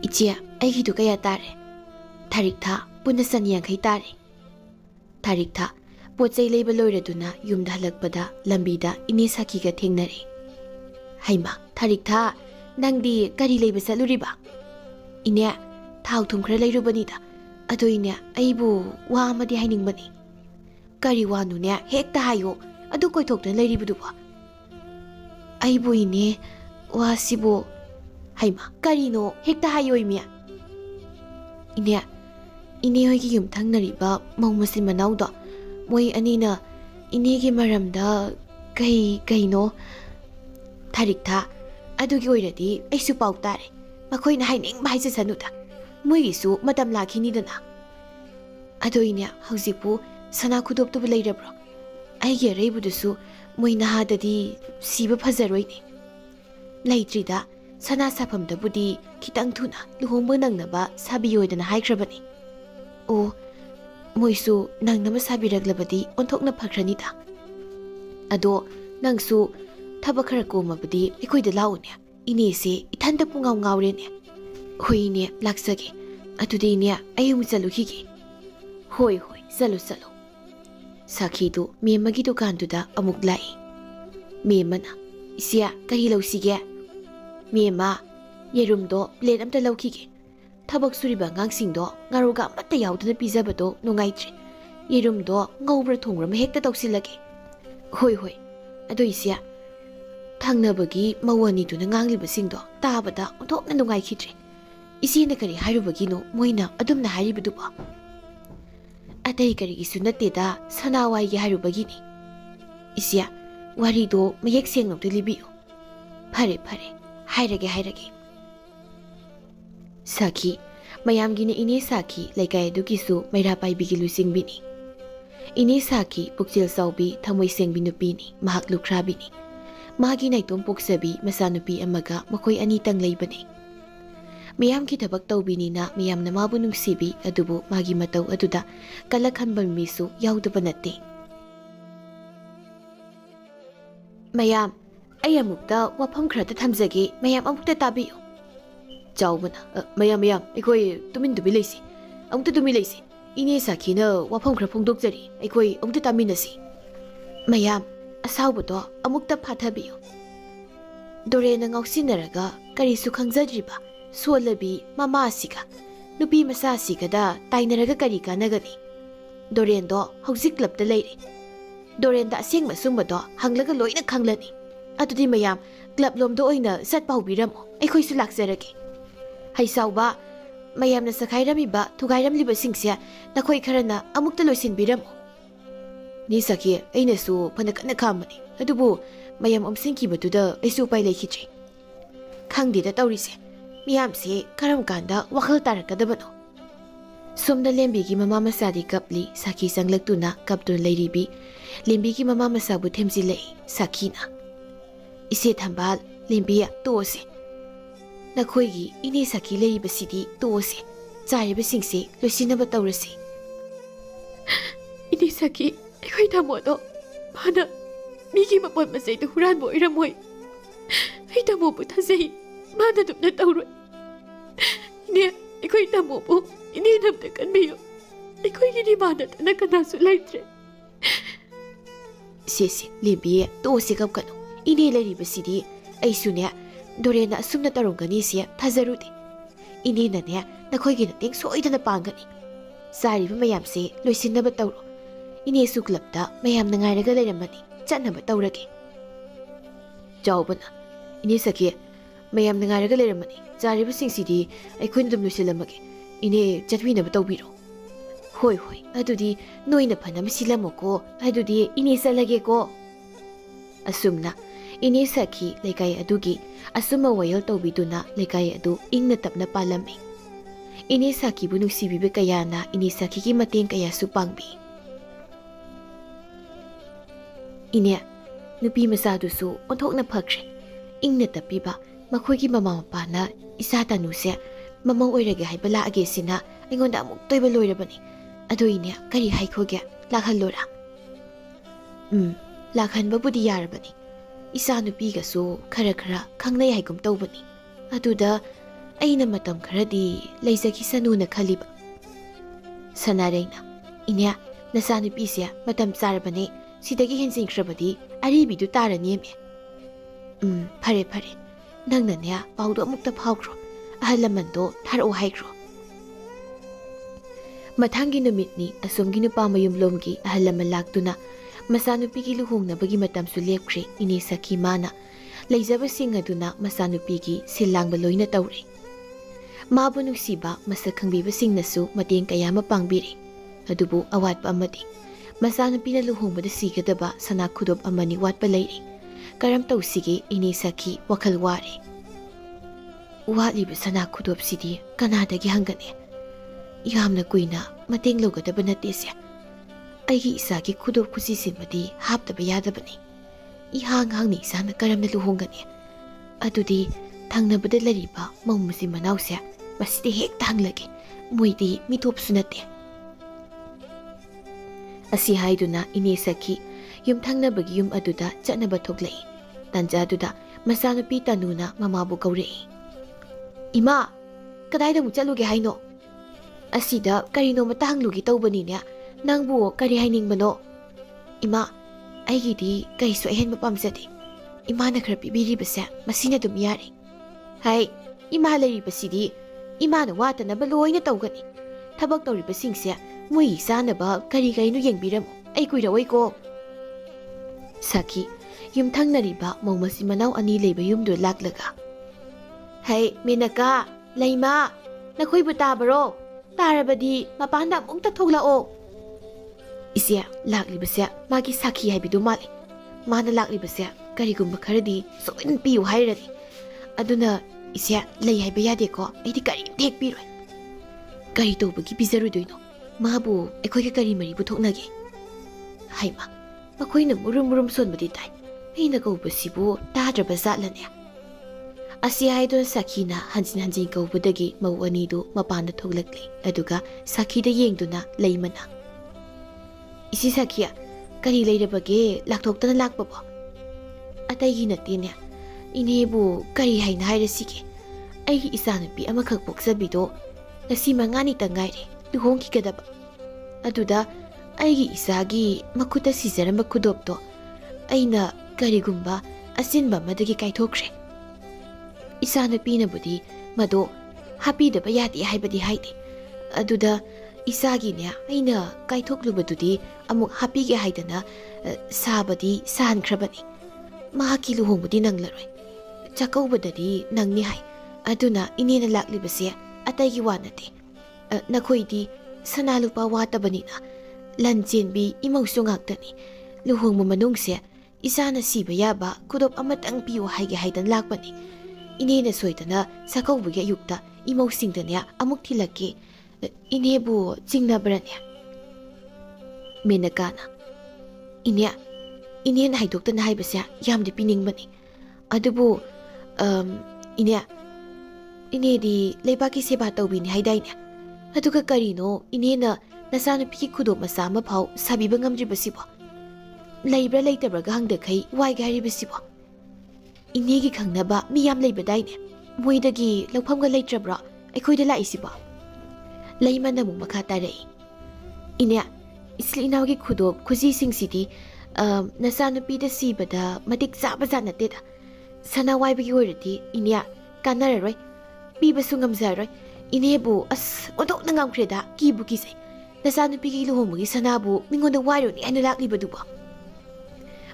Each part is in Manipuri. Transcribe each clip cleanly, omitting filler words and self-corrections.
Ichia, aigi du kaya tare. Tarik tha, puna sanyang kay tare. Tarik tha, potsay lay baloy raduna yumda halagpada lambida inisaki ka tingnari. Hayma, tarik tha, nang di kari lay basa luriba. Inya, thaw thumkra lay rubanida. Ado inya, aibu, wa amadi haining bani. Kari wanu niya, hekta hayo, ado koy tok na lay ribuduba. Aibu ini, wa sibo. Hayma, kari no, hekta hayo imya. Inya, ini hoy ki yum thang nariba, maung masin manaw da. Moy anina, ini ki maramda, kay no. Tarik tha, ado ki oiradi, ay supaw tare. Makoy na haining bahay sa sanuda. Moy isu, madam laki ni dana. Ado inya, hausipu, sana kudop to balay rabro. Ay yaray budusu, moy nahadadi, siba pazaroy ni. Laytrida, sana sapam da budi, kitang tuna, luhumba nang naba, sabiyoy da na haikrabani. O, moy su, nang nama sabi raglabadi, ontok na pagranita. Ado, nang su, tabakarako mabadi, ikoy da lao niya. Inisi, itanda po ngaw rin niya. Hoy niya, laksagi. Ado di niya, ayaw mo saluhigi. Hoy, salo. Sakido, may magido kanto da amuglay. Mema na, isiya, kahilaw sige. Mema, yerumdo, plen amta lawkigi. Tabak suriba ngangsingdo, ngaruga amata yawda na pizza ba do, nungaytri. Yerumdo, ngawbra thongra mahekta tawsilagi. Hoy, ado isiya. Tangnabagi mawani tu na nganglibasingdo, tabada, ontok na nungaykhidri. Isi na kari hairubagi no, moyna adum na hairibudu ba. Atay kari isu nateda, sanaway gi hairubagi ni. Isiya, wari do mayek siyang nong tulibiyo. Pare, hairage. Saki, mayam gina ini saki, laikay dukisu mayrapay bigilusing bini. Ini saki, puksil saubi, tamoy siyang binupini, mahak lukrabini. Magi na itong puksabi, masanupi amaga, makoy anitang laybani. Mayam kitabag Thoibi na mayam na mabunong sibi, adubo, magi mataw aduda, kalakhan balmiso, yawda banati. Mayam, ayamukta, wapam krata tamzagi, mayam amukta tabiyo. Jaw mo na, mayam, ikoy tumindubi laysi. Amukta dumilaysi. Ini saki na wapam krapong dokzari, ikoy amukta taminasi. Mayam, asaw to, amukta patabiyo. Dore na ngawsinaraga, karisu khangzadriba, suwalabi mama asiga. Nupi masa asiga da, tainaraga karika nagani. Doren do, hauzik labda layri. Doren da asing masumba do, hanglaga loy na khanglani. Atudi mayam, glab lom do oy na sat paubiramo, ay koy sulaksaragi. Hay sawba, mayam na sakayram iba, tugayram liba singsya, na koy karana amukta loy sinbiramo. Ni saki, ay nasu panakat kamani. Adubo, mayam omsingki batuda ay supay laikhidri. Khangdi da tawrise, miyam si karam kanda wakal tarakadabano. Somda lembigi mama masadi kapli, saki sang lagtuna kaptun layribi, lembigi mama masabu temzilay, sakina. Isi thambal, lembiya toose. Nakoygi ini saki layribasidi toose, charibasingsi loisinaba tawrasi. Ini saki, ako'y tamo to. Mana, migi mapon masay to huran mo iramoy. Ay tamo po tasay, mana dum na tawroy. Ini, ako'y tamo po, ininamdakan mayo. Ako'y ginimana na nakanasulay tre. Sisi, limbiya, tuusikap ka no. Inilari ba sidi, ay sunya, dore na asum na tarong gani siya, tazarudi. Ini na niya, nako'y ginating suoy na napangani. Sari ba mayam si, loisin na ba tawro? Ini suklapta, mayam na nga nagalay naman ni, tiyan na ba tawragi? Jaw ba na? Ini saki, mayam na nga nagalay naman ni, sari ba sing sidi, ay kundam lo sila magi. Ini, jatwi na ba tawbiro? Hoy, adudi, noy na pa naman sila mo ko, adudi, ini sa lagi ko. Asum na, ini saki, laikay adugi, asum mawayal tawbito na, laikay adu, ing natap na palaming. Ini saki bunong sibibi kaya na, ini saki kimating kaya supangbi. Inya, nupi masado su, ontok na pagre. Ing natapi ba, makoy ki mama mapa na, isa tanu siya, mamang oirage hay bala age sina, ingon da amuk toy baloy rabani. Ado inya, kari hay ko gya, lakhan lora. Lakhan ba budi yarabani. Isa nupi ka su, kara kangnay hay kum tawbani. ꯑꯗꯨꯗ ꯑꯩꯅ ꯃꯇꯝ ꯈꯔꯗꯤ ꯂꯩꯖꯈꯤꯁꯅꯨꯅ ꯈꯜꯂꯤꯕ. ꯁꯅꯥꯔꯩꯅ ꯏꯅꯦ ꯅꯆꯥꯅꯨꯄꯤꯁꯦ ꯃꯇꯝ ꯆꯥꯔꯕꯅꯦ. ꯁꯤꯗꯒꯤ ꯍꯦꯟꯖꯤꯟꯈ꯭ꯔꯕꯗꯤ ꯑꯔꯤꯕꯤꯗꯨ ꯇꯥꯔꯅꯤꯃꯦ. ꯐꯔꯦ ꯐꯔꯦ. ꯅꯪꯅꯅꯦ ꯄꯥꯎꯗꯣ ꯑꯃꯨꯛꯇ ꯐꯥꯎꯈ꯭ꯔꯣ. ꯑꯍꯜ ꯂꯃꯟꯗꯣ ꯊꯥꯔꯛꯑꯣ ꯍꯥꯏꯈ꯭ꯔꯣ. ꯃꯊꯪꯒꯤ ꯅꯨꯃꯤꯠꯅꯤ ꯑꯁꯣꯝꯒꯤ ꯅꯨꯄꯥ ꯃꯌꯨꯝꯂꯣꯝꯒꯤ ꯑꯍꯜ ꯂꯃꯟ ꯂꯥꯛꯇꯨꯅ ꯃꯆꯥꯅꯨꯄꯤꯒꯤ ꯂꯨꯍꯣꯡꯅꯕꯒꯤ ꯃꯇꯝꯁꯨ ꯂꯦꯞꯈ꯭ꯔꯦ. ꯏꯅꯦ ꯁꯈꯤ ꯃꯥꯅ ꯂꯩꯖꯕꯁꯤꯡ ꯑꯗꯨꯅ ꯃꯆꯥꯅꯨꯄꯤꯒꯤ ꯁꯤꯜ ꯂꯥꯡꯕ ꯂꯣꯏꯅ ꯇꯧꯔꯦ. ꯃꯥꯕꯨ ꯅꯨꯡꯁꯤꯕ ꯃꯁꯛ ꯈꯪꯕꯤꯕꯁꯤꯡꯅꯁꯨ ꯃꯇꯦꯡ ꯀꯌꯥ ꯑꯃ ꯄꯥꯡꯕꯤꯔꯦ. ꯑꯗꯨꯕꯨ ꯑꯋꯥꯠꯄ ꯑꯃꯗꯤ ꯃꯆꯥꯅꯨꯄꯤꯅ ꯂꯨꯍꯣꯡꯕꯗ ꯁꯤꯒꯗꯕ ꯁꯅꯥ ꯈꯨꯗꯣꯞ ꯑꯃꯅꯤ ꯋꯥꯠꯄ ꯂꯩꯔꯦ. ꯀꯔꯝ ꯇꯧꯁꯤꯒꯦ ꯏꯅꯦ ꯁꯈꯤ ꯋꯥꯈꯜ ꯋꯥꯔꯦ. ꯋꯥꯠꯂꯤꯕ ꯁꯅꯥ ꯈꯨꯗꯣꯞꯁꯤꯗꯤ ꯀꯅꯥꯗꯒꯤ ꯍꯪꯒꯅꯤ? ꯌꯥꯝꯅ ꯀꯨꯏꯅ ꯃꯇꯦꯡ ꯂꯧꯒꯗꯕ ꯅꯠꯇꯦꯁꯦ. ꯑꯩꯒꯤ ꯏꯆꯥꯒꯤ ꯈꯨꯗꯣꯞ ꯈꯨꯖꯤꯁꯤꯃꯗꯤ ꯍꯥꯞꯇꯕ ꯌꯥꯗꯕꯅꯤ. ꯏꯍꯥꯡ ꯍꯥꯡꯅ ꯏꯆꯥꯅ ꯀꯔꯝꯅ ꯂꯨꯍꯣꯡꯒꯅꯤ? ꯑꯗꯨꯗꯤ ꯊꯪꯅꯕꯗ ꯂꯩꯔꯤꯕ ꯃꯧ ꯃꯆꯤꯟ ꯃꯅꯥꯎꯁꯦ ꯃꯁꯤꯗ ꯍꯦꯛꯇ ꯍꯪꯂꯒꯦ. ꯃꯣꯏꯗꯤ ꯃꯤꯇꯣꯞꯁꯨ ꯅꯠꯇꯦ. ꯑꯁꯤ ꯍꯥꯏꯗꯨꯅ ꯏꯅꯦ ꯁꯈꯤ ꯌꯨꯝꯊꯪꯅꯕꯒꯤ ꯌꯨꯝ ꯑꯗꯨꯗ ꯆꯠꯅꯕ ꯊꯣꯛꯂꯛꯏ. ꯇꯟꯖꯥꯗꯨꯗ ꯃꯆꯥꯅꯨꯄꯤ ꯇꯅꯨꯅ ꯃꯃꯥꯕꯨ ꯀꯧꯔꯛꯏ. ꯏꯃꯥ, ꯀꯗꯥꯏꯗ ꯑꯃꯨꯛ ꯆꯠꯂꯨꯒꯦ ꯍꯥꯏꯅꯣ? ꯑꯁꯤꯗ ꯀꯔꯤꯅꯣꯃꯇ ꯍꯪꯂꯨꯒꯦ ꯇꯧꯕꯅꯤꯅꯦ. ꯅꯪꯕꯨ ꯀꯔꯤ ꯍꯥꯏꯅꯤꯡꯕꯅꯣ? ꯏꯃꯥ, ꯑꯩꯒꯤꯗꯤ ꯀꯩꯁꯨ ꯑꯍꯦꯟꯕ ꯄꯥꯝꯖꯗꯦ. ꯏꯃꯥꯅ ꯈꯔ ꯄꯤꯕꯤꯔꯤꯕꯁꯦ ꯃꯁꯤꯅ ꯑꯗꯨꯝ ꯌꯥꯔꯦ. ꯍꯥꯏ, ꯏꯃꯥ ꯂꯩꯔꯤꯕꯁꯤꯗꯤ ꯏꯃꯥꯅ ꯋꯥꯠꯇꯅꯕ ꯂꯣꯏꯅ ꯇꯧꯒꯅꯤ. ꯊꯕꯛ ꯇꯧꯔꯤꯕꯁꯤꯡꯁꯦ ꯃꯣꯏꯒꯤ ꯆꯥꯅꯕ ꯀꯔꯤ ꯀꯔꯤꯅꯣ ꯌꯦꯡꯕꯤꯔꯝꯃꯣ. ꯑꯩ ꯀꯨꯏꯔꯛꯑꯣꯏꯀꯣ. ꯁꯈꯤ ꯌꯨꯝꯊꯪꯅꯔꯤꯕ ꯃꯧ ꯃꯆꯤꯟ ꯃꯅꯥꯎ ꯑꯅꯤ ꯂꯩꯕ ꯌꯨꯝꯗꯨ ꯂꯥꯛꯂꯒ, ꯍꯩ ꯃꯦꯅꯀꯥ, ꯂꯩꯃꯥ, ꯅꯈꯣꯏꯕꯨ ꯇꯥꯕꯔꯣ? ꯇꯥꯔꯕꯗꯤ ꯃꯄꯥꯟꯗ ꯑꯃꯨꯛꯇ ꯊꯣꯛꯂꯛꯑꯣ. ꯏꯆꯦ, ꯂꯥꯛꯂꯤꯕꯁꯦ ꯃꯥꯒꯤ ꯁꯥꯈꯤ ꯍꯥꯏꯕꯗꯨ ꯃꯥꯜꯂꯤ. ꯃꯥꯅ ꯂꯥꯛꯂꯤꯕꯁꯦ ꯀꯔꯤꯒꯨꯝꯕ ꯈꯔꯗꯤ ꯁꯣꯏꯗꯅ ꯄꯤꯌꯨ ꯍꯥꯏꯔꯅꯤ. ꯑꯗꯨꯅ ꯏꯆꯦ, ꯂꯩ ꯍꯥꯏꯕ ꯌꯥꯗꯦꯀꯣ. ꯑꯩꯗꯤ ꯀꯔꯤꯝꯇ ꯍꯦꯛ ꯄꯤꯔꯣꯏ. ꯀꯔꯤ ꯇꯧꯕꯒꯤ ꯄꯤꯖꯔꯣꯏꯗꯣꯏꯅꯣ? ꯃꯥꯕꯨ ꯑꯩꯈꯣꯏꯒ ꯀꯔꯤ ꯃꯔꯤ ꯄꯨꯊꯣꯛꯅꯒꯦ? ꯍꯩꯃꯥ, ꯃꯈꯣꯏꯅ ꯃꯨꯔꯨꯝ ꯃꯨꯔꯨꯝ ꯁꯣꯟꯕꯗꯤ ꯇꯥꯏ. ꯑꯩꯅ ꯀꯧꯕꯁꯤꯕꯨ ꯇꯥꯗ꯭ꯔꯕ ꯖꯥꯠꯂꯅꯦ? ꯑꯁꯤ ꯍꯥꯏꯗꯨꯅ ꯁꯈꯤꯅ ꯍꯟꯖꯤꯟ ꯍꯟꯖꯤꯟ ꯀꯧꯕꯗꯒꯤ ꯃꯧ ꯑꯅꯤꯗꯨ ꯃꯄꯥꯟꯗ ꯊꯣꯛꯂꯛꯂꯤ. ꯑꯗꯨꯒ ꯁꯈꯤꯗ ꯌꯦꯡꯗꯨꯅ ꯂꯩꯃꯅ, ꯏꯆꯦ ꯁꯈꯤ, ꯀꯔꯤ ꯂꯩꯔꯕꯒꯦ ꯂꯥꯛꯊꯣꯛꯇꯅ ꯂꯥꯛꯄꯕꯣ? ꯑꯇꯩꯒꯤ ꯅꯠꯇꯦꯅꯦ. ꯏꯅꯦꯕꯨ ꯀꯔꯤ ꯍꯥꯏꯅ ꯍꯥꯏꯔꯁꯤꯒꯦ? ꯑꯩꯒꯤ ꯏꯆꯥꯅꯨꯄꯤ ꯑꯃꯈꯛ ꯄꯣꯛꯆꯕꯤꯗꯣ ꯉꯁꯤ 5ꯇ ꯉꯥꯏꯔꯦ ꯂꯨꯍꯣꯡꯈꯤꯒꯗꯕ. ꯑꯗꯨꯗ ꯑꯩꯒꯤ ꯏꯆꯥꯒꯤ ꯃꯈꯨꯠꯇ ꯁꯤꯖꯔꯝꯕ ꯈꯨꯗꯣꯞꯇꯣ ꯑꯩꯅ ꯀꯔꯤꯒꯨꯝꯕ ꯑꯆꯤꯟꯕ ꯑꯃꯗꯒꯤ ꯀꯥꯏꯊꯣꯛꯈ꯭ꯔꯦ. ꯏꯆꯥꯅꯨꯄꯤꯅꯕꯨꯗꯤ ꯃꯗꯣ ꯍꯥꯞꯄꯤꯗꯕ ꯌꯥꯗꯦ ꯍꯥꯏꯕꯗꯤ ꯍꯥꯏꯗꯦ. ꯑꯗꯨꯗ ꯏꯆꯥꯒꯤꯅꯦ ꯑꯩꯅ ꯀꯥꯏꯊꯣꯛꯂꯨꯕꯗꯨꯗꯤ ꯑꯃꯨꯛ ꯍꯥꯞꯄꯤꯒꯦ ꯍꯥꯏꯗꯅ ꯁꯥꯕꯗꯤ ꯁꯥꯍꯟꯈ꯭ꯔꯕꯅꯤ. ꯃꯍꯥꯛꯀꯤ ꯂꯨꯍꯣꯡꯕꯗꯤ ꯅꯪꯂꯔꯣꯏ. ꯆꯥꯛꯀꯧꯕꯗꯗꯤ ꯅꯪꯅꯤ ꯍꯥꯏ. ꯑꯗꯨꯅ ꯏꯅꯦꯅ ꯂꯥꯛꯂꯤꯕꯁꯦ ꯑꯇꯩꯒꯤ ꯋꯥ ꯅꯠꯇꯦ. ꯅꯈꯣꯏꯗꯤ ꯁꯅꯥ ꯂꯨꯄꯥ ꯋꯥꯠꯇꯕꯅꯤꯅ ꯂꯟ ꯆꯦꯟꯕꯤ ꯏꯃꯧꯁꯨ ꯉꯥꯛꯇꯅꯤ. ꯂꯨꯍꯣꯡꯕ ꯃꯅꯨꯡꯁꯦ ꯏꯆꯥꯅ ꯁꯤꯕ ꯌꯥꯕ ꯈꯨꯗꯣꯞ ꯑꯃꯇꯪ ꯄꯤꯌꯨ ꯍꯥꯏꯒꯦ ꯍꯥꯏꯗꯅ ꯂꯥꯛꯄꯅꯤ. ꯏꯅꯦꯅ ꯁꯣꯏꯗꯅ ꯆꯥꯛꯀꯧꯕꯒꯤ ꯑꯌꯨꯛꯇ ꯏꯃꯧꯁꯤꯡꯗꯅꯦ ꯑꯃꯨꯛ ꯊꯤꯜꯂꯛꯀꯦ. ꯏꯅꯦꯕꯨ ꯆꯤꯡꯅꯕ꯭ꯔꯅꯦ? ꯃꯦꯅꯀꯥꯅ, ꯏꯅꯦꯅ ꯍꯥꯏꯗꯣꯛꯇꯅ ꯍꯥꯏꯕꯁꯦ ꯌꯥꯝꯗꯤ ꯄꯤꯅꯤꯡꯕꯅꯤ. ꯑꯗꯨꯕꯨ ꯏꯅꯦꯗꯤ ꯂꯩꯕꯥꯛꯀꯤ ꯁꯦꯕꯥ ꯇꯧꯕꯤꯅꯤ ꯍꯥꯏꯗꯥꯏꯅꯦ? ꯑꯗꯨꯒ ꯀꯔꯤꯅꯣ ꯏꯅꯦꯅ ꯅꯆꯥꯅꯨꯄꯤꯒꯤ ꯈꯨꯗꯣꯞ ꯃꯆꯥ ꯑꯃ ꯐꯥꯎ ꯁꯥꯕꯤꯕ ꯉꯝꯗ꯭ꯔꯤꯕꯁꯤꯕꯣ? ꯂꯩꯕ꯭ꯔꯥ ꯂꯩꯇꯕ꯭ꯔꯥꯒ ꯍꯪꯗꯈꯩ ꯋꯥꯏꯒꯦ ꯍꯥꯏꯔꯤꯕꯁꯤꯕꯣ? ꯏꯅꯦꯒꯤ ꯈꯪꯅꯕ ꯃꯤ ꯌꯥꯝ ꯂꯩꯕꯗꯥꯏꯅꯦ. ꯃꯣꯏꯗꯒꯤ ꯂꯧꯐꯝꯒ ꯂꯩꯇ꯭ꯔꯕ꯭ꯔꯣ ꯑꯩꯈꯣꯏꯗ ꯂꯥꯛꯏꯁꯤꯕꯣ? ꯂꯩꯃꯅ ꯑꯃꯨꯛ ꯃꯈꯥ ꯇꯥꯔꯛꯏ. ꯏꯅꯦ, ꯏꯆꯤꯜ ꯏꯅꯥꯎꯒꯤ ꯈꯨꯗꯣꯞ ꯈꯨꯖꯤꯁꯤꯡꯁꯤꯗꯤ ꯅꯆꯥꯅꯨꯄꯤꯗ ꯁꯤꯕꯗ ꯃꯇꯤꯛ ꯆꯥꯕꯖꯥꯠ ꯅꯠꯇꯦꯗ. ꯁꯅꯥ ꯋꯥꯏꯕꯒꯤ ꯑꯣꯏꯔꯗꯤ ꯏꯅꯦ ꯀꯥꯟꯅꯔꯔꯣꯏ. ꯄꯤꯕꯁꯨ ꯉꯝꯖꯔꯣꯏ. ꯏꯅꯦꯕꯨ ꯑꯁ ꯑꯣꯟꯊꯣꯛꯅ ꯉꯝꯈ꯭ꯔꯦꯗ. ꯀꯤꯕꯨ ꯀꯤꯖꯩ. ꯅꯆꯥꯅꯨꯄꯤꯒꯤ ꯂꯨꯍꯣꯡꯕꯒꯤ ꯁꯅꯥꯕꯨ ꯃꯤꯉꯣꯟꯗ ꯋꯥꯏꯔꯨꯅꯤ ꯍꯥꯏꯅ ꯂꯥꯛꯂꯤꯕꯗꯨꯕꯣ?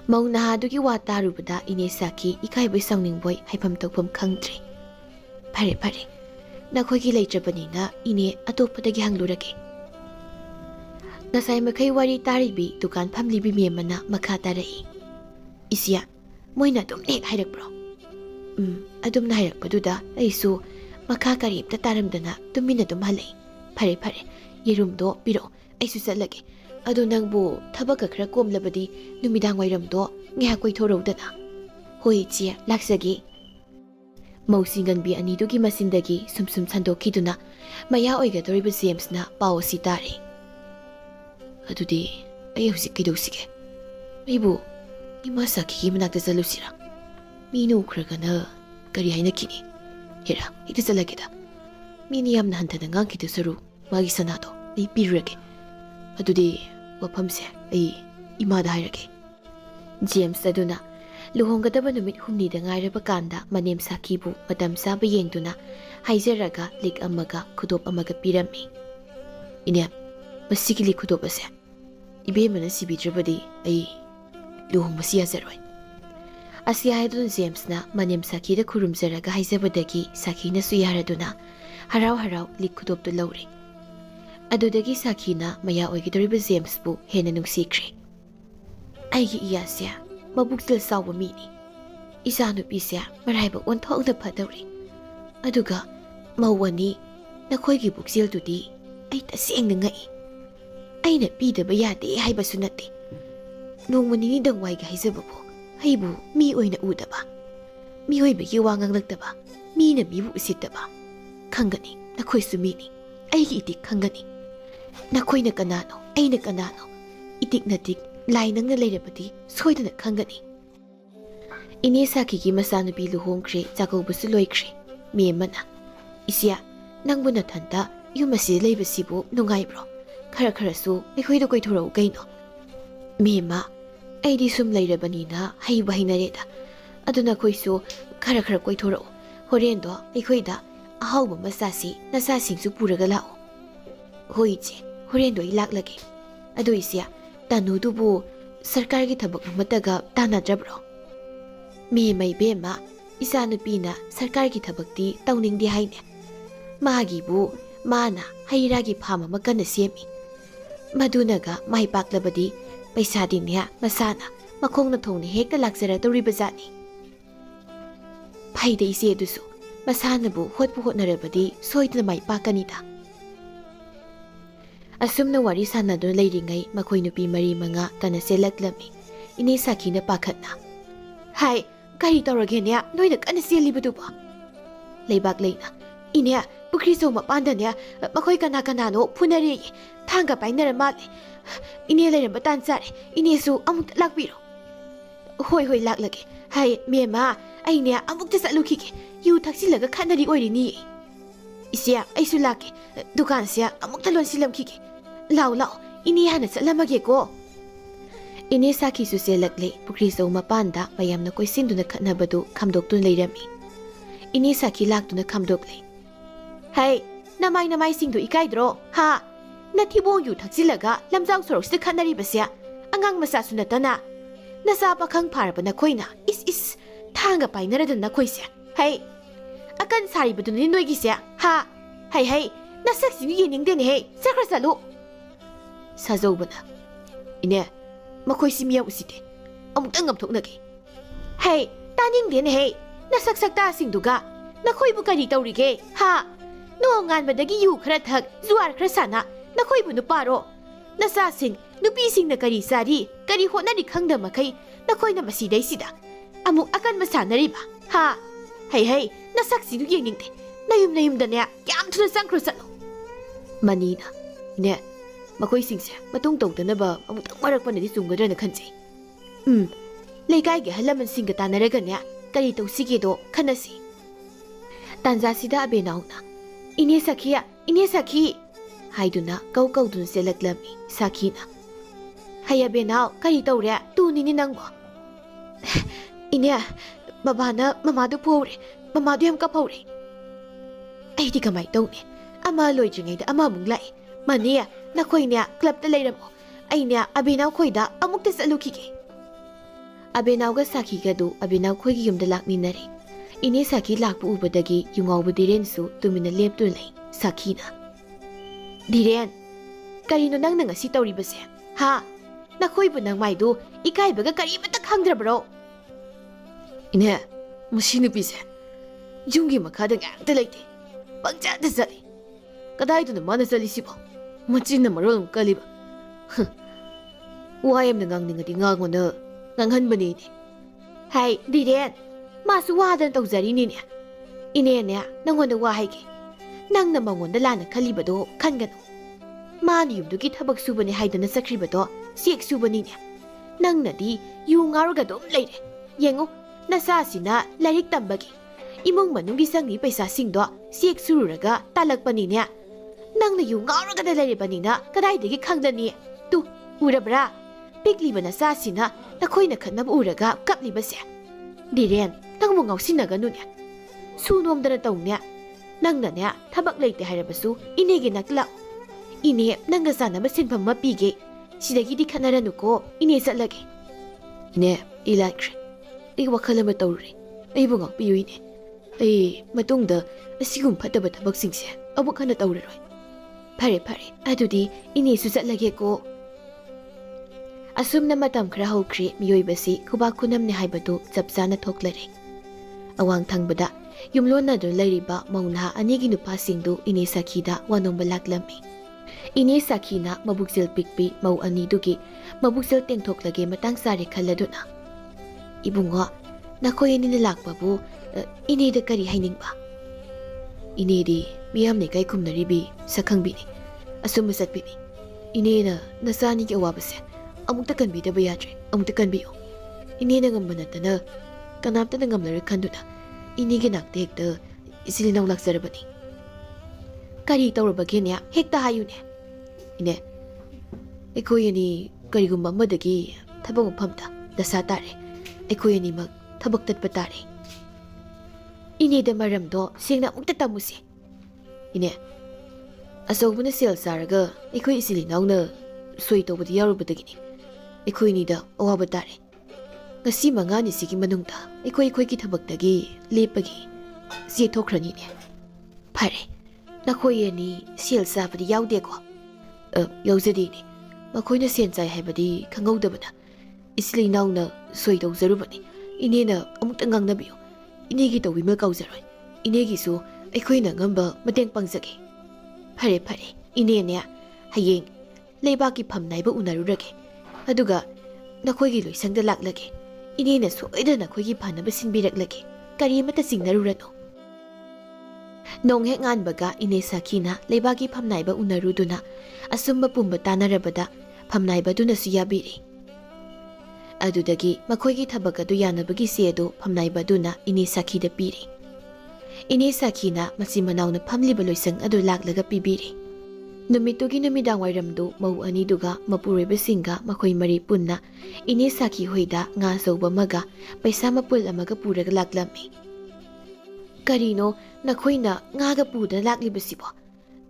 ꯃꯧ ꯅꯍꯥꯗꯨꯒꯤ ꯋꯥ ꯇꯥꯔꯨꯕꯗ ꯏꯅꯦ ꯁꯈꯤ ꯏꯀꯥꯏꯕꯣꯏ ꯁꯥꯎꯅꯤꯡꯕꯣꯏ ꯍꯥꯏꯐꯝ ꯇꯧꯐꯝ ꯈꯪꯗ꯭ꯔꯦ. ꯐꯔꯦ ꯐꯔꯦ, ꯅꯈꯣꯏꯒꯤ ꯂꯩꯇ꯭ꯔꯕꯅꯤꯅ ꯏꯅꯦ ꯑꯇꯣꯞꯄꯗꯒꯤ ꯍꯪꯂꯨꯔꯒꯦ. ꯉꯁꯥꯏ ꯃꯈꯩ ꯋꯥꯔꯤ ꯇꯥꯔꯤꯕꯤ ꯗꯨꯀꯥꯟ ꯐꯝꯂꯤꯕꯤ ꯃꯦꯝꯃꯅ ꯃꯈꯥ ꯇꯥꯔꯛꯏ. ꯏꯆꯦ, ꯃꯣꯏꯅ ꯑꯗꯨꯝ ꯍꯦꯛ ꯍꯥꯏꯔꯛꯄ꯭ꯔꯣ? ꯑꯗꯨꯝꯅ ꯍꯥꯏꯔꯛꯄꯗꯨꯗ ꯑꯩꯁꯨ ꯃꯈꯥ ꯀꯔꯤꯝꯇ ꯇꯥꯔꯝꯗꯅ ꯇꯨꯃꯤꯟꯅ ꯑꯗꯨꯝ ꯍꯜꯂꯛꯏ. ꯐꯔꯦ ꯐꯔꯦ, ꯌꯦꯔꯨꯝꯗꯣ ꯄꯤꯔꯛꯑꯣ. ꯑꯩꯁꯨ ꯆꯠꯂꯒꯦ. ꯑꯗꯣ ꯅꯪꯕꯨ ꯊꯕꯛꯀ ꯈꯔ ꯀꯣꯝꯂꯕꯗꯤ ꯅꯨꯃꯤꯗꯥꯡ ꯋꯥꯏꯔꯝꯗꯣ ꯉꯥꯏꯍꯥꯛ ꯀꯣꯏꯊꯣꯔꯧꯗꯅ. ꯍꯣꯏ ꯏꯆꯦ, ꯂꯥꯛꯆꯒꯦ. ꯃꯧ ꯆꯤꯡꯒꯟꯕꯤ ꯑꯅꯤꯗꯨꯒꯤ ꯃꯆꯤꯟꯗꯒꯤ ꯁꯨꯝ ꯁꯟꯗꯣꯛꯈꯤꯗꯨꯅ ꯃꯌꯥ ꯑꯣꯏꯒꯗꯧꯔꯤꯕ ꯖꯦꯝꯁꯅ ꯄꯥꯎ ꯑꯁꯤ ꯇꯥꯔꯦ. ꯑꯗꯨꯗꯤ ꯑꯩ ꯍꯧꯖꯤꯛ ꯀꯩꯗꯧꯁꯤꯒꯦ? ꯑꯩꯕꯨ ꯏꯃꯥ ꯁꯈꯤꯒꯤ ꯃꯅꯥꯛꯇ ꯆꯠꯂꯨꯁꯤꯔꯥ? ꯃꯤꯅ ꯎꯈ꯭ꯔꯒꯅ ꯀꯔꯤ ꯍꯥꯏꯅꯈꯤꯅꯤ? Hera, ito sa lagi da. Miniyam na hanta na ngang kita saru, magi sanado, ay pirage. Adudi, wapam siya, ay imada hayrage. James aduna, luhonggadaba numit humni da ngayraba kanda manem sakibu madam saba yengduna, haizaraga lik amaga kudop amaga pirami. Inyam, masiki lik kudop asya. Ibe mana si bidrabadi, ay luhong masiya zaroy. Asya haydun James na manem saki da kurumzaraga haizabadagi saki na suyaraduna, haraw-haraw lik kudop do lawri. Adudagi saki na maya oigidoriba James bu hena nungsikri. Aigi iya siya, mabuksil sawa mini. Isa nupi siya, marayba onthok na padawri. Aduga, mawani, nakoy gibuksil tudi, ay tasiyang na ngai. Ay napidaba yate ay basunati. Nung maninidang way gahizaba po, ay bu, miyoy na uda ba? Miyoy ba giwangang nagtaba? Mi na mibu usitaba? Kanggani, nakoy sumini, ay itik kanggani. Nakoy na kanano, ay na kanano. Itik na tik, lai nang nalayarapati, soy na kanggani. Inisaki ki masanubi luhongkri, zakaw basu loykri. Miyema na. Isya, nang bunatanda, yung masilay basibo nungay bro. Kara-kara su, ay ko'y doko'y turaw kayo no. Miyema, ay di sumlayrabani na, hay bahay na reda. Ado na ko'y su, kara-kara ko'y turaw. Horendo, ay ko'y da, ahaw ba masasi, nasasing su pura galao. Hoy che, horendo ilaklagi. Ado isya, tanudo bu, sarkar ki tabak ng mataga tanadrabro. May bema, isa nupi na sarkar ki tabakti tauning di hayne. Mahagi bu, mana hayragi pama magkana siyemi. Madunaga mahipaklabadi, paisa din niya masana makong na tong ni hek na laksara to ribazani. Pahida isi eduso, masana bu hot puhot na rabadi soy na maipakanita. Asum na wari sana doon layringay makoy nupi mari mga kanasilaklami. Inisaki na pakat na. Hay, kari tawragin niya, noy nag-anasili ba ba? Laybak lay na. Inya, bukriso mapanda niya, makoy kanakanano, punari, tangga pa'y naramali. Inya lay na batansari, inisu amuk lakbiro. Hoy laklagi. Hay, miyama, ay niya amuk ta sa lukiki, yu taksilaga kanari oiri niya. Isya, ay sulaki, dukan siya, amuk talon silam kiki. Lao, iniya na sa lamagi ko. Inisaki suselakli, pukriso mapanda, mayam na ko'y sindo na kanabado, kamdok dun layrami. Inisaki lakdo na kamdok lay. Hey, namay sindo ikaydro, ha? Natibong yu taksilaga, lamzaw sorok sa kanari ba siya? Angang masasunatan na. Nasapa kang para ba na ko'y na, is, tanga pa'y naradan na ko'y siya. Hey, akan sari ba dun ninoy gisya, ha? Hey, nasaksi nyo yining din hey, sakrasalo. Sazaw ba na? Ine, makoy si miyaw usite. Amuk tangam tok nagi. Hey, taning din hey. Nasaksak ta sing duga. Nakoy bu kari tawrige. Ha? Noongan badagi yu khara thak, zuar khara sana. Nakoy bu nuparo. Nasasing, nupising na kari sari, kari ho na rikhang na makay. Nakoy na masiday sida. Amuk akan masana riba. Ha? Hey, nasaksi nu yenging te. Nayum da niya, yam tuna sang krosano. Manina. Ine, makoy singsya, matungtong na ba amuk tang marak pa na di sungadra na kansi. Laykay gi halaman singga tanaraga niya, kari tong sige do kanasi. Tanza sida abe na. Ine saki. Haidu na kau dun selaklami, saki na. Hay abe na, kari tong rea, tunin nang mo. Ine, baba na mamado pore, mamado yam kapore. Ay di kamay tong ni, ama loy jingay da ama mong lai. Mania, nakoy niya, klap na layram mo. Ay niya, abinaw ko'y da, amuk ta sa lukiki. Abinaw ga saki ga do, abinaw ko'y giyum dalak ni nari. Ini saki lakpo ubadagi, yung awba diren su, tumina lep tulay, saki na. Diren, karino nang nangasi tawri ba siya? Ha? Nakoy ba nang may do, ikay baga kari matak dra bro? Ine, masinupi siya. Yungi makadang ang talay te. Pagtsada sali. Kaday do naman na sali sibo. Machin na marong kaliba. Wayam na ngang ningati ngango na nganghan ba nini? Hay, diren, masuwadan tau zari nini. Ine niya, nangon na wahay ki. Nang namangon na lana kaliba do, kan gano. Mani yung dugit habag suba ni hayda na sakriba do, siyek suba nini. Nang nadi, yung ngaro ga do, layre. Yengo, nasasi na larik tambagi. imong manunggi sangni paisa singdo siek sururaga talakpanine nangna yu ngauraga da lairebanina kadaidagi khangdani tu urabra piklibana sasina nakhoina khanab uraga kaplibase diren nangmu ngausinnaganune sunomdana tawne nangnane thabak leite hairabasu inege nakla ine nangga sanaba sinpham ma pige sidagi di khanaranuko ine chatlage ine ilakre I wakhalama tawri aibu ngakpiyuine ai matungda asigum phataba thabaksinse abuk hana tawraroi phare phare adudi ine su chatlage ko asumna matam khra hokri miyoibasi kuba kunamne haibatu chapchana thoklare awang thangbada yumlona do lairiba mauna anigi nupa singdu ine sakhida wanomba laklami ine sakhina mabuksel pikpi mau ani dugi mabuksel tengthoklage matang sare khalladuna ibungo nakoy ni lakbabu ine da kari hainingba ine di miyamne kai khumnaribi sakhangbini asumba satbini ine na nasani ki awabase amukta kanbi da bayatre amukta kanbi ine na ngambana tana kanapta na ngamlar khanduna ine ge nakte hekta isilinaw laksarabani kari tawrabagenya hekta hayune ine ekoyeni karigumba madagi thabang phamta dasa tare ekoyeni mak thabak tatpa tare ine da maramdo singna mukta tamusi ine asoguna sel saraga ekoi isilinaw na soi tobudi yarubadagini ekoyni da awaba tare ngasi mangani sigi manungta ekoi ki thabakdagi lepagi si thokhrani ne phare nakhoyeni sel sabadi yaude ko yauzadi ni makhoina senchai haibadi khangaudabada isli nauna soi dawzarubani inena amukta ngangnabiyo inegi tawimel kauzaroi inegi su ekhoina ngamba mateng pangjage phare phare inene hayeng leibaki phamnaiba unarurage aduga nakhoigi loisangda laklage inena soidana khoigi phanaba sinbiraklage kari mata singnarurano nonghek nganbaga ine sakhina leibaki phamnaiba unaruduna asumba pumba tanarabada phamnaiba duna su yabiri adudagi makhoigi thabak adu yanabagi sedu phamnaiba duna ine sakhida piri ine sakhina masi manawna phamliba loisang adu laklaga pibiri numitugi numidang wairamdu mau ani duga mapureba singa makhoi mari punna ine sakhi hoida nga soba maga paisa mapul amaga puraga laklami karino nakhoina ngaga puda laklibasibo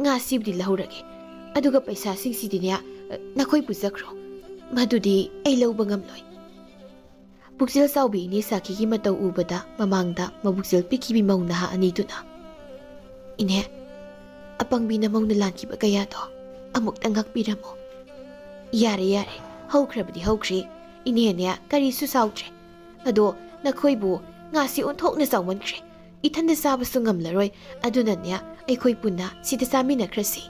nga sibdi lahurage aduga paisa singsidine nakhoi pujakro madudi ai lawba ngamloi buksel saubi ni sakhi gi matau ubada mamangda mabuksel pikibi mauna ha ani tuna ine apangbi na mauna lankiba kaya to amuk tangak piramo yare yare haukrabdi haukri ine ne kari su sautre ado nakhoibu ngasi onthokna sawmankre ithanda sabasu ngamlaroi aduna ne aikhoi punna sida samina krasi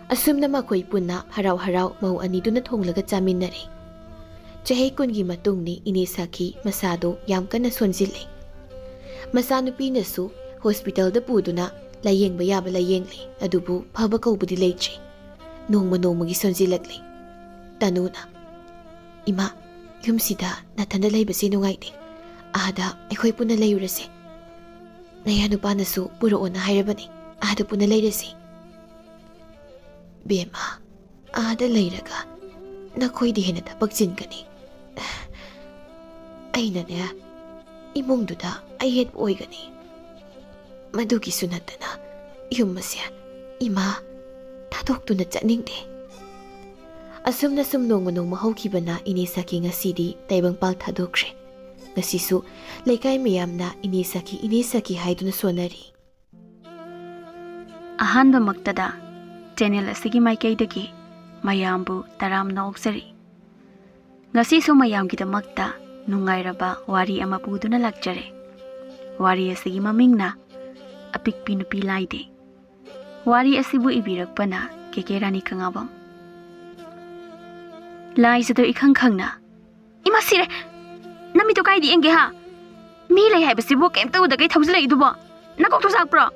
asumna makhoi punna harau harau mau ani duna thonglaga chaminari chahe kungi matungni ine sakhi masado yam kana sonjile masanupi nasu hospital da puduna layeng bayaba layengli adubu phaba kaubudi leitri nongma nongmagi sonjilakli tanuna ima yumsida nathanda leibase nungaide ada aikhoi punna layurase nayanu panasu puroona hairabani ada punna leirase bema ada leiraga nakhoidi hena thabak jinkani aina ne imungduda ayet oigani madugi sunatana yummasya ima thadokduna chatningde asumna sum nongma nongma hokibana ine sakhi ngasidi taibangpal thadokre ngasisu leikai miyamna ine sakhi haiduna sonari ahanba maktada channel asigi maikaidagi mayambu taramna oksari ngasisu mayamgidamakta nungairaba wari ama puduna lakjare wari asigi mamingna apikpi nupi laide wari asibu ibirakpana kekerani kangabam laisado ikhang khangna imasire nami to kaidi enge ha mi lai haibasibu kemta udagai thawjala iduba nakok to sakpro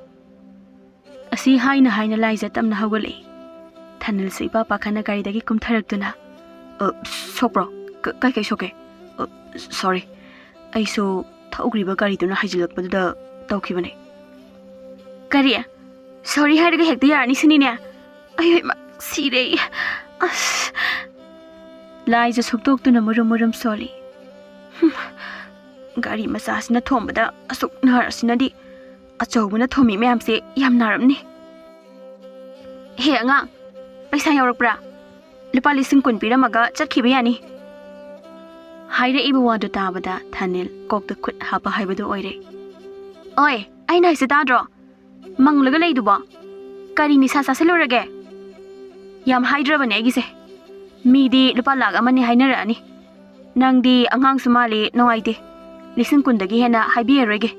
asi haina haina laisa tamna hawale thanil seiba pakhana gari dagi kumtharaktuna sokpro kai soke sorry aiso thaugriba gari tuna hajilakpadu da ꯇꯧꯈꯤꯕꯅꯤ ꯀꯔꯤ ꯁꯣꯔꯤ ꯍꯥꯏꯔꯒ ꯍꯦꯛꯇ ꯌꯥꯔꯅꯤ ꯁꯤꯅꯤꯅꯦ ꯑꯩ ꯁꯤꯔꯦ ꯑꯁ ꯂꯥꯏꯖ ꯁꯨꯛꯇꯣꯛꯇꯨꯅ ꯃꯨꯔꯨꯝ ꯁꯣꯜꯂꯤ ꯒꯥꯔꯤ ꯃꯆꯥꯁꯤꯅ ꯊꯣꯝꯕꯗ ꯑꯁꯨꯛ ꯅꯥꯔꯁꯤꯅꯗꯤ ꯑꯆꯧꯕꯅ ꯊꯣꯝꯃꯤ ꯃꯌꯥꯝꯁꯦ ꯌꯥꯝ ꯅꯥꯔꯝꯅꯤ ꯍꯦ ꯑꯉꯥꯡ ꯄꯩꯁꯥ ꯌꯥꯎꯔꯛꯄ꯭ꯔꯥ ꯂꯨꯄꯥ 10,000 ꯄꯤꯔꯝꯃꯒ ꯆꯠꯈꯤꯕ ꯌꯥꯅꯤ ꯍꯥꯏꯔꯛꯏꯕ ꯋꯥꯗꯨ ꯇꯥꯕꯗ ꯊꯥꯅꯤꯜ ꯀꯣꯛꯇ ꯈꯨꯠ ꯍꯥꯞꯄ ꯍꯥꯏꯕꯗꯨ ꯑꯣꯏꯔꯦ ꯑꯣꯏ ꯑꯩꯅ ꯍꯥꯏꯁꯦ ꯇꯥꯗ꯭ꯔꯣ ꯃꯪꯂꯒ ꯂꯩꯗꯨꯕꯣ ꯀꯔꯤ ꯅꯤꯁꯥ ꯆꯥꯁꯤꯜꯂꯨꯔꯒꯦ ꯌꯥꯝ ꯍꯥꯏꯗ꯭ꯔꯕꯅꯦ ꯑꯩꯒꯤꯁꯦ ꯃꯤꯗꯤ ꯂꯨꯄꯥ 1,00,000 ꯍꯥꯏꯅꯔꯛꯑꯅꯤ ꯅꯪꯗꯤ ꯑꯉꯥꯡꯁꯨ ꯃꯥꯜꯂꯤ ꯅꯨꯡꯉꯥꯏꯇꯦ 10,000 ꯍꯦꯟꯅ ꯍꯥꯏꯕꯤꯔꯔꯣꯏꯒꯦ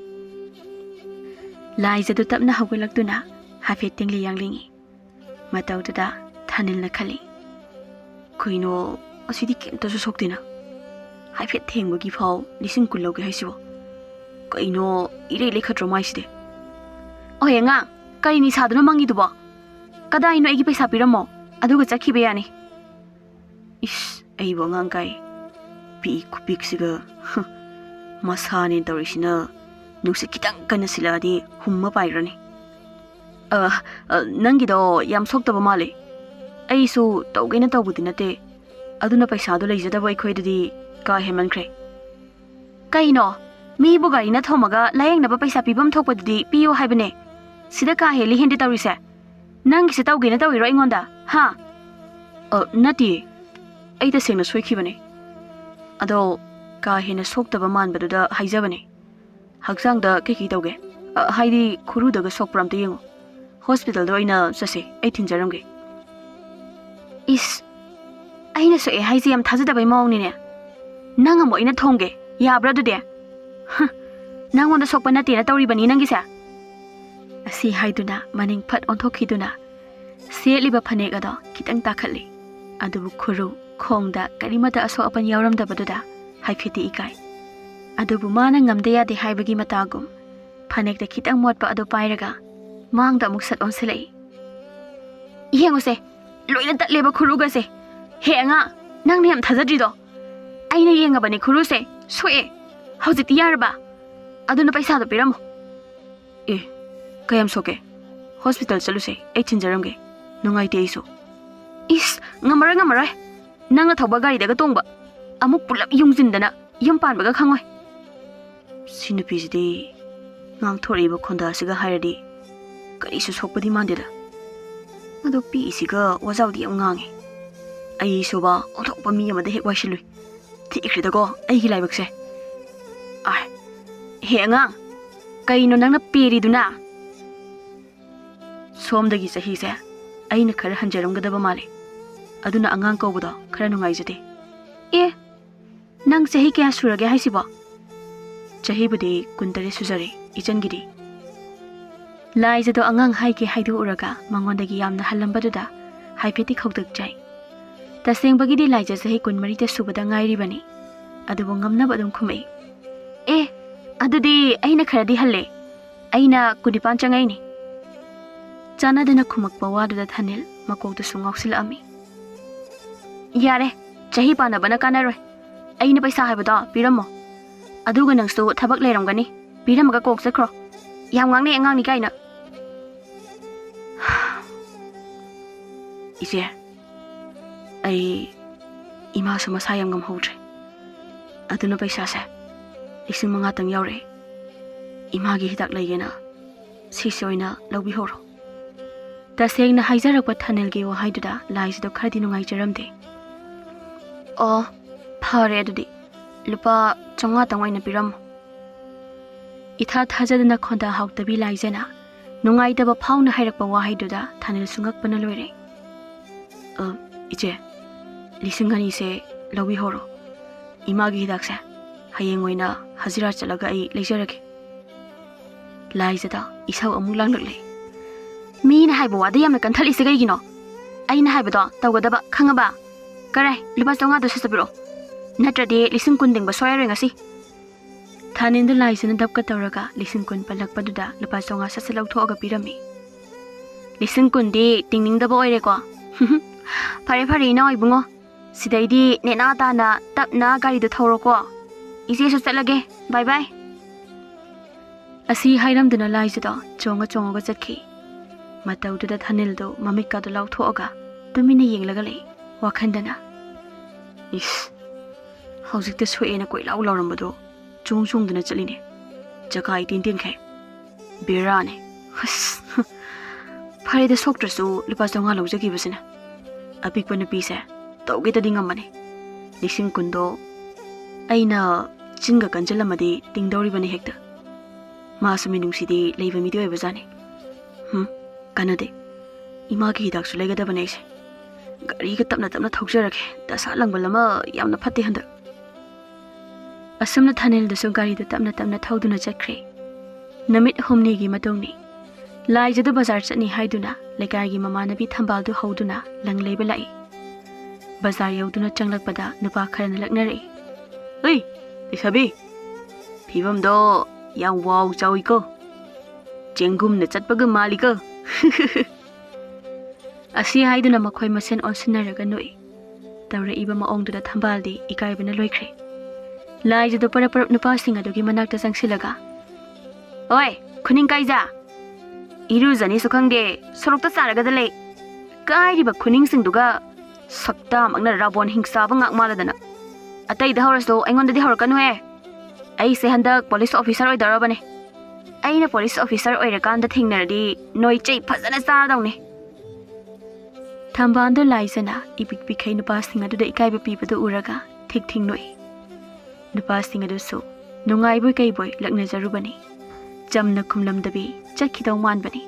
ꯂꯥꯏꯖꯗꯨ ꯇꯞꯅ ꯍꯧꯒꯠꯂꯛꯇꯨꯅ ꯍꯥꯏꯐꯦꯠ ꯇꯤꯡꯂꯤ ꯌꯥꯡꯂꯤꯉꯤ ꯃꯇꯧꯗꯨꯗ ꯊꯥꯅꯤꯜꯅ ꯈꯜꯂꯤ ꯀꯩꯅꯣ ꯑꯁꯤꯗꯤ ꯀꯩꯝꯇꯁꯨ ꯁꯣꯛꯇꯦꯅ ꯍꯥꯏꯐꯦꯠ ꯊꯦꯡꯕꯒꯤ ꯐꯥꯎ 10,000 ꯂꯧꯒꯦ ꯍꯥꯏꯁꯤꯕꯣ ꯀꯩꯅꯣ ꯏꯔꯩ ꯂꯩꯈꯠꯇ꯭ꯔꯣ ꯃꯥꯏꯁꯤꯗꯤ ꯑꯣꯍꯦ ꯑꯉꯥꯡ ꯀꯔꯤ ꯅꯤꯁꯥꯗꯨꯅ ꯃꯪꯉꯤꯗꯨꯕꯣ ꯀꯗꯥꯏꯅꯣ ꯑꯩꯒꯤ ꯄꯩꯁꯥ ꯄꯤꯔꯝꯃꯣ ꯑꯗꯨꯒ ꯆꯠꯈꯤꯕ ꯌꯥꯅꯤ ꯏꯁ ꯑꯩꯕꯨ ꯑꯉꯥꯡ ꯀꯥꯏ ꯄꯤꯛꯏ ꯈꯨꯄꯤꯛꯁꯤꯒ ꯃꯁꯥꯅꯦ ꯇꯧꯔꯤꯁꯤꯅ ꯅꯨꯡꯁꯤꯠ ꯈꯤꯇꯪ ꯀꯟꯅ ꯁꯤꯜꯂꯛꯑꯗꯤ ꯍꯨꯝꯃ ꯄꯥꯏꯈ꯭ꯔꯅꯤ ꯅꯪꯒꯤꯗꯣ ꯌꯥꯝ ꯁꯣꯛꯇꯕ ꯃꯥꯜꯂꯦ ꯑꯩꯁꯨ ꯇꯧꯒꯦꯅ ꯇꯧꯕꯗꯤ ꯅꯠꯇꯦ ꯑꯗꯨꯅ ꯄꯩꯁꯥꯗꯣ ꯂꯩꯖꯗꯕ ꯑꯩꯈꯣꯏꯗꯗꯤ ꯀꯥ ꯍꯦꯟꯃꯟꯈ꯭ꯔꯦ ꯀꯩꯅꯣ ꯃꯤꯕꯨ ꯒꯥꯔꯤꯅ ꯊꯣꯝꯃꯒ ꯂꯥꯌꯦꯡꯅꯕ ꯄꯩꯁꯥ ꯄꯤꯐꯝ ꯊꯣꯛꯄꯗꯨꯗꯤ ꯄꯤꯌꯣ ꯍꯥꯏꯕꯅꯦ ꯁꯤꯗ ꯀꯥ ꯍꯦꯜꯂꯤ ꯍꯦꯟꯗꯤ ꯇꯧꯔꯤꯁꯦ ꯅꯪꯒꯤꯁꯦ ꯇꯧꯒꯦꯅ ꯇꯧꯔꯤꯔꯣ ꯑꯩꯉꯣꯟꯗ ꯍꯥ ꯅꯠꯇꯦ ꯑꯩ ꯇꯁꯦꯡꯅ ꯁꯣꯏꯈꯤꯕꯅꯦ ꯑꯗꯣ ꯀꯥ ꯍꯦꯟꯅ ꯁꯣꯛꯇꯕ ꯃꯥꯟꯕꯗꯨꯗ ꯍꯥꯏꯖꯕꯅꯦ ꯍꯛꯆꯥꯡꯗ ꯀꯩꯀꯩ ꯇꯧꯒꯦ ꯍꯥꯏꯗꯤ ꯈꯨꯔꯨꯗꯒ ꯁꯣꯛꯄ꯭ꯔꯥ ꯑꯝꯇ ꯌꯦꯡꯉꯣ ꯍꯣꯁꯄꯤꯇꯥꯜꯗ ꯑꯣꯏꯅ ꯆꯠꯁꯦ ꯑꯩ ꯊꯤꯟꯖꯔꯝꯒꯦ ꯏꯁ ꯑꯩꯅ ꯁꯣꯛꯑꯦ ꯍꯥꯏꯁꯦ ꯌꯥꯝ ꯊꯥꯖꯗꯕꯩ ꯃꯑꯣꯡꯅꯤꯅꯦ ꯅꯪ ꯑꯃꯨꯛ ꯑꯩꯅ ꯊꯣꯝꯒꯦ ꯌꯥꯕ꯭ꯔꯥ ꯑꯗꯨꯗꯤ ꯅꯪꯉꯣꯟꯗ ꯁꯣꯛꯄ ꯅꯠꯇꯦꯅ ꯇꯧꯔꯤꯕꯅꯤ ꯅꯪꯒꯤꯁꯦ ꯑꯁꯤ ꯍꯥꯏꯗꯨꯅ ꯃꯅꯤꯡ ꯐꯠ ꯑꯣꯟꯊꯣꯛꯈꯤꯗꯨꯅ ꯁꯦꯠꯂꯤꯕ ꯐꯅꯦꯛ ꯑꯗꯣ ꯈꯤꯇꯪ ꯇꯥꯈꯠꯂꯤ ꯑꯗꯨꯕꯨ ꯈꯨꯔꯨ ꯈꯣꯡꯗ ꯀꯔꯤꯃꯠꯇ ꯑꯁꯣꯛ ꯑꯄꯟ ꯌꯥꯎꯔꯝꯗꯕꯗꯨꯗ ꯍꯥꯏꯐꯦꯠꯇꯤ ꯏꯀꯥꯏ ꯑꯗꯨꯕꯨ ꯃꯥꯅ ꯉꯝꯗ ꯌꯥꯗꯦ ꯍꯥꯏꯕꯒꯤ ꯃꯇꯥꯒꯨꯝ ꯐꯅꯦꯛꯇ ꯈꯤꯇꯪ ꯃꯣꯠꯄ ꯑꯗꯨ ꯄꯥꯏꯔꯒ ꯃꯥꯡꯗ ꯑꯃꯨꯛ ꯁꯠ ꯑꯣꯟꯁꯤꯜꯂꯛꯏ ꯌꯦꯡꯉꯨꯁꯦ ꯂꯣꯏꯅ ꯇꯠꯂꯦꯕ ꯈꯨꯔꯨꯒꯁꯦ ꯍꯦ ꯑꯉꯥꯡ ꯅꯪꯅ ꯌꯥꯝ ꯊꯥꯖꯗ꯭ꯔꯤꯗꯣ ꯑꯩꯅ ꯌꯦꯡꯉꯕꯅꯦ ꯈꯨꯔꯨꯁꯦ ꯁꯣꯛꯑꯦ ꯍꯧꯖꯤꯛꯇꯤ ꯌꯥꯔꯕ ꯑꯗꯨꯅ ꯄꯩꯁꯥꯗꯣ ꯄꯤꯔꯝꯃꯣ ꯑꯦ ꯀꯌꯥꯝ ꯁꯣꯛꯀꯦ ꯍꯣꯁꯄꯤꯇꯥꯜ ꯆꯠꯂꯨꯁꯦ ꯑꯩ ꯊꯤꯟꯖꯔꯝꯒꯦ ꯅꯨꯡꯉꯥꯏꯇꯦ ꯑꯩꯁꯨ ꯏꯁ ꯉꯝꯃꯔꯣꯏ ꯅꯪꯅ ꯊꯧꯕ ꯒꯥꯔꯤꯗꯒ ꯇꯣꯡꯕ ꯑꯃꯨꯛ ꯄꯨꯂꯞ ꯌꯨꯡꯁꯤꯟꯗꯅ ꯌꯨꯝ ꯄꯥꯟꯕꯒ ꯈꯪꯉꯣꯏ ꯁꯤ ꯅꯨꯄꯤꯁꯤꯗꯤ ꯉꯥꯡꯊꯣꯔꯛꯏꯕ ꯈꯣꯟꯗꯥꯁꯤꯒ ꯍꯥꯏꯔꯗꯤ ꯀꯔꯤꯁꯨ ꯁꯣꯛꯄꯗꯤ ꯃꯥꯟꯗꯦꯗ ꯑꯗꯣ ꯄꯤꯛꯏꯁꯤꯒ ꯋꯥꯖꯥꯎꯗꯤ ꯌꯥꯝ ꯉꯥꯡꯉꯦ ꯑꯩꯁꯨꯕ ꯑꯣꯟꯊꯣꯛꯄ ꯃꯤ ꯑꯃꯗ ꯍꯦꯛ ꯋꯥꯏꯁꯤꯜꯂꯨꯏ ꯊꯤꯈ꯭ꯔꯤꯗꯀꯣ ꯑꯩꯒꯤ ꯂꯥꯏꯕꯛꯁꯦ ꯍꯦ ꯑꯉꯥꯡ ꯀꯩꯅꯣ ꯅꯪꯅ ꯄꯦꯔꯤꯗꯨꯅ ꯁꯣꯝꯗꯒꯤ ꯆꯍꯤꯁꯦ ꯑꯩꯅ ꯈꯔ ꯍꯟꯖꯔꯝꯒꯗꯕ ꯃꯥꯜꯂꯦ ꯑꯗꯨꯅ ꯑꯉꯥꯡ ꯀꯧꯕꯗꯣ ꯈꯔ ꯅꯨꯡꯉꯥꯏꯖꯗꯦ ꯑꯦ ꯅꯪ ꯆꯍꯤ ꯀꯌꯥ ꯁꯨꯔꯒꯦ ꯍꯥꯏꯁꯤꯕꯣ ꯆꯍꯤꯕꯨꯗꯤ 19 ꯁꯨꯖꯔꯦ ꯏꯆꯟꯒꯤꯗꯤ ꯂꯥꯏꯖꯗꯣ ꯑꯉꯥꯡ ꯍꯥꯏꯒꯦ ꯍꯥꯏꯗꯣꯛꯎꯔꯒ ꯃꯉꯣꯟꯗꯒꯤ ꯌꯥꯝꯅ ꯍꯜꯂꯝꯕꯗꯨꯗ ꯍꯥꯏꯐꯦꯠꯇꯤ ꯈꯧꯇꯛꯆꯩ ꯇꯁꯦꯡꯕꯒꯤꯗꯤ ꯂꯥꯏꯖ ꯆꯍꯤ 24 ꯁꯨꯕꯗ ꯉꯥꯏꯔꯤꯕꯅꯤ ꯑꯗꯨꯕꯨ ꯉꯝꯅꯕ ꯑꯗꯨꯝ ꯈꯨꯝꯃꯛꯏ ꯑꯦ ꯑꯗꯨꯗꯤ ꯑꯩꯅ ꯈꯔꯗꯤ ꯍꯜꯂꯦ ꯑꯩꯅ 19 ꯆꯪꯉꯛꯏꯅꯤ ꯆꯥꯟꯅꯗꯅ ꯈꯨꯝꯃꯛꯄ ꯋꯥꯗꯨꯗ ꯊꯥꯅꯤꯜ ꯃꯀꯣꯛꯇꯨꯁꯨ ꯉꯥꯎꯁꯤꯜꯂꯛꯑꯝꯃꯤ ꯌꯥꯔꯦ ꯆꯍꯤ ꯄꯥꯟꯅꯕꯅ ꯀꯥꯟꯅꯔꯣꯏ ꯑꯩꯅ ꯄꯩꯁꯥ ꯍꯥꯏꯕꯗꯣ ꯄꯤꯔꯝꯃꯣ ꯑꯗꯨꯒ ꯅꯪꯁꯨ ꯊꯕꯛ ꯂꯩꯔꯝꯒꯅꯤ ꯄꯤꯔꯝꯃꯒ ꯀꯣꯛ ꯆꯠꯈ꯭ꯔꯣ ꯌꯥꯝ ꯉꯥꯡꯅꯩ ꯑꯉꯥꯡꯅꯤ ꯀꯥꯏꯅ ꯏꯆꯦ ꯑꯩ ꯏꯃꯥꯁꯨ ꯃꯁꯥ ꯌꯥꯝ ꯉꯝꯍꯧꯗ꯭ꯔꯦ ꯑꯗꯨꯅ ꯄꯩꯁꯥꯁꯦ 5,000 ꯌꯥꯎꯔꯛꯑꯦ ꯏꯃꯥꯒꯤ ꯍꯤꯗꯥꯛ ꯂꯩꯒꯦꯅ ꯁꯤꯁꯦ ꯑꯣꯏꯅ ꯂꯧꯕꯤꯍꯧꯔꯣ ꯇꯁꯦꯡꯅ ꯍꯥꯏꯖꯔꯛꯄ ꯊꯥꯅꯤꯜꯒꯤ ꯋꯥꯍꯩꯗꯨꯗ ꯂꯥꯏꯖꯗꯣ ꯈꯔꯗꯤ ꯅꯨꯡꯉꯥꯏꯖꯔꯝꯗꯦ ꯑꯣ ꯐꯔꯦ ꯑꯗꯨꯗꯤ ꯂꯨꯄꯥ 500 ꯑꯣꯏꯅ ꯄꯤꯔꯝꯃꯣ ꯏꯊꯥ ꯊꯥꯖꯗꯅ ꯈꯣꯟꯗꯥ ꯍꯥꯎꯇꯕꯤ ꯂꯥꯏꯖꯅ ꯅꯨꯡꯉꯥꯏꯇꯕ ꯐꯥꯎꯅ ꯍꯥꯏꯔꯛꯄ ꯋꯥꯍꯩꯗꯨꯗ ꯊꯥꯅꯤꯜꯁꯨ ꯉꯛꯄꯅ ꯂꯣꯏꯔꯦ ꯏꯆꯦ 2,000ꯁꯦ ꯂꯧꯕꯤꯍꯧꯔꯣ ꯏꯃꯥꯒꯤ ꯍꯤꯗꯥꯛꯁꯦ ꯍꯌꯦꯡ ꯑꯣꯏꯅ ꯍꯖꯤꯔꯥ ꯆꯠꯂꯒ ꯑꯩ ꯂꯩꯖꯔꯒꯦ ꯂꯥꯏꯖꯗ ꯏꯁꯧ ꯑꯃꯨꯛ ꯂꯥꯡꯂꯛꯂꯦ ꯃꯤꯅ ꯍꯥꯏꯕ ꯋꯥꯗ ꯌꯥꯝꯅ ꯀꯟꯊꯠꯂꯤꯁꯦ ꯀꯩꯒꯤꯅꯣ ꯑꯩꯅ ꯍꯥꯏꯕꯗꯣ ꯇꯧꯒꯗꯕ ꯈꯪꯉꯕ ꯀꯔꯥꯏ ꯂꯨꯄꯥ 500ꯗꯣ ꯁꯠꯆꯕꯤꯔꯛꯑꯣ ꯅꯠꯇ꯭ꯔꯗꯤ 10,000 ꯗꯤꯡꯕ ꯁꯣꯏꯔꯔꯣꯏ ꯉꯁꯤ ꯊꯥꯅꯤꯟꯗꯨ ꯂꯥꯏꯖꯅ ꯗꯞꯀ ꯇꯧꯔꯒ 10,000 ꯄꯜꯂꯛꯄꯗꯨꯗ ꯂꯨꯄꯥ 500 ꯁꯠ ꯂꯧꯊꯣꯛꯑꯒ ꯄꯤꯔꯝꯃꯤ 10,000ꯗꯤ ꯇꯤꯡꯅꯤꯡꯗꯕ ꯑꯣꯏꯔꯦꯀꯣ ꯐꯔꯦ ꯏꯅꯥꯎ ꯏꯕꯨꯡꯉꯣ ꯁꯤꯗꯩꯗꯤ ꯅꯦꯅꯥ ꯇꯥꯅ ꯇꯞꯅ ꯒꯥꯔꯤꯗꯣ ꯊꯧꯔꯣꯀꯣ ꯏꯆꯦꯁꯨ ꯆꯠꯂꯒꯦ ꯕꯥꯏ ꯕꯥꯏ Asi hairamduna laizado chonga chonga chakhi. Mataududa thanildo mamikadu lauthoaga tumina yenglaga lei wakhandana. Is hojikte soena koi lau laurambado chung chungduna chaline. Jakai tin tin khe. Birane. Pharida soktrasu lupa chonga laujagi basina. Apikpa nupi se tauge ta dingamane. Lising kundo aina chinga kanjalamadi tingdori bani hekta. Masumi nungsidi leiba midi oi bazane. Kanade. Imagi hidak su lega da bane se. Gari ka tapna tapna thokjarake. Dasa langbalama yamna phatte handa. Asumna thanel da su gari da tapna tapna thauduna chakre. Namit humni gi matongni. Lai jadu bazar chani haiduna lekai gi mamanabi thambal du hauduna lang leiba lai. Bazar yauduna changlakpada nupa kharana laknare. Oi, isabi. Phibam do yang wow chawi ko. Jengum na chatpaga mali ko. Asi haiduna makhoi masen onsinaraga noi. Tawre iba maongduda thambaldi ikaibana loikre. Lai jadu parap nupa singa dugi manakta sangsilaga. Oi, kuning kaija. Iruzani sukhangde sorokta saraga dale. Kairiba kuning singduga sakta magna rabon hingsaba ngakmaladana. Atai da horaso aingonda di horakanu he. Ai se handak police officer oi darabane. Aina police officer oi rakanda thingnardi noi chei phajana saradawne. Thambando laisana ipik pikhai nupa singa du da ikaiba pibadu uraga thik thing noi. Nupa singa du so nungai boy kai boy lakna jarubani. Jamna khumlamdabi chakhidaw manbani.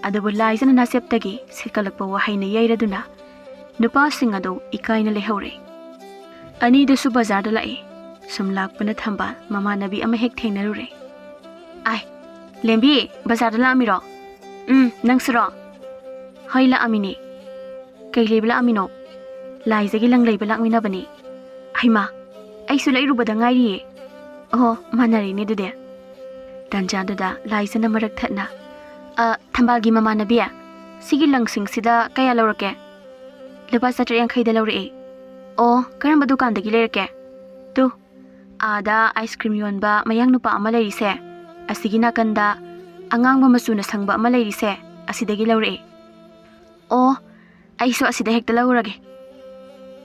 Adabu laisana naseptagi sikalakpa wahaina yairaduna nupa singa do ikaina lehore. Ani da su bazar da lai. Sumlakpana thamba mama nabi ama hek thengnarure. Ai, lembi bazar da la amiro. Nangsuro. Haila amini. Kai lebla amino. Laizagi lang leibla amina bani. Haima, ai su lairu bada ngairi. Oh, manari ne dude. Tanjanda da laizana marak thatna. Thambalgi mama nabi. Sigi langsing sida kaya laurake. Lupa satri yang khaida laure. Oh, karamba dukan dagi lerake. Tu ada ice cream yonba mayang nupa ama leirise. Asigi nakanda angangba masuna sangba ama leirise. Asidagi laure. Oh, aiso asida hekta laurage.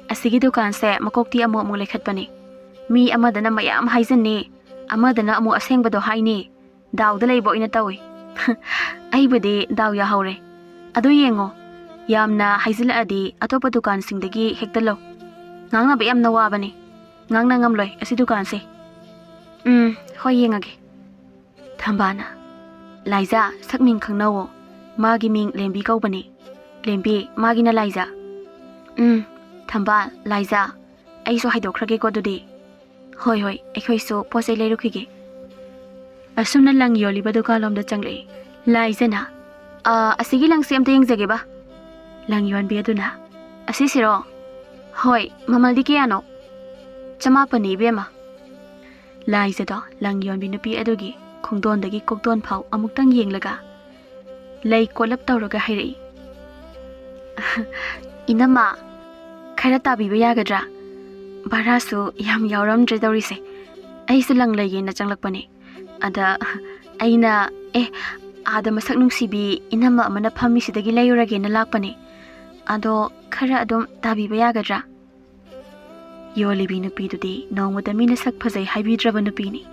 Asigi dukan se makokti amu amu lekhatpani. Mi amadana mayam haizanni. Amadana amu asengbado haini. Dawda leibo ina tawi. Aibadi daw ya haure. Adu yengo. Yamna haizila adi atopa dukan singdagi hekta lo. Ngangna ba yamna wabani. Ngangna ngamloy asi dukan se. Hoi yengage. Thambana. Laiza sakming khangnawo. Magi ming lembi kaubani. Lembi magi na laiza. Thamba laiza. Aiso haidokrage ko dudi. Hoi hoi ekhoi so posai leirukhige. Asumna lang yoli ba dukalom da changlei. Laiza na. Asigi lang si amta yengjage ba. Lang yon bi aduna. Asisiro. Hoi, mamaldi kiyano. Chamapani bema. Laizado lang yon binupi adugi khongdon dagi kokdon phau amuktang yenglaga. Lei kolap tawraga hairi. Inama khara tabiba yagadra. Barasu yam yawram dredawrise. Aisu lang lege na changlakpani. Ada aina ada masak nungsibi inama amana phami sidagi layurage na lakpani. Ado khara adom tabiba yagadra. Yolibi nupidudi nongmada mina sak phajai haibidraba nupini.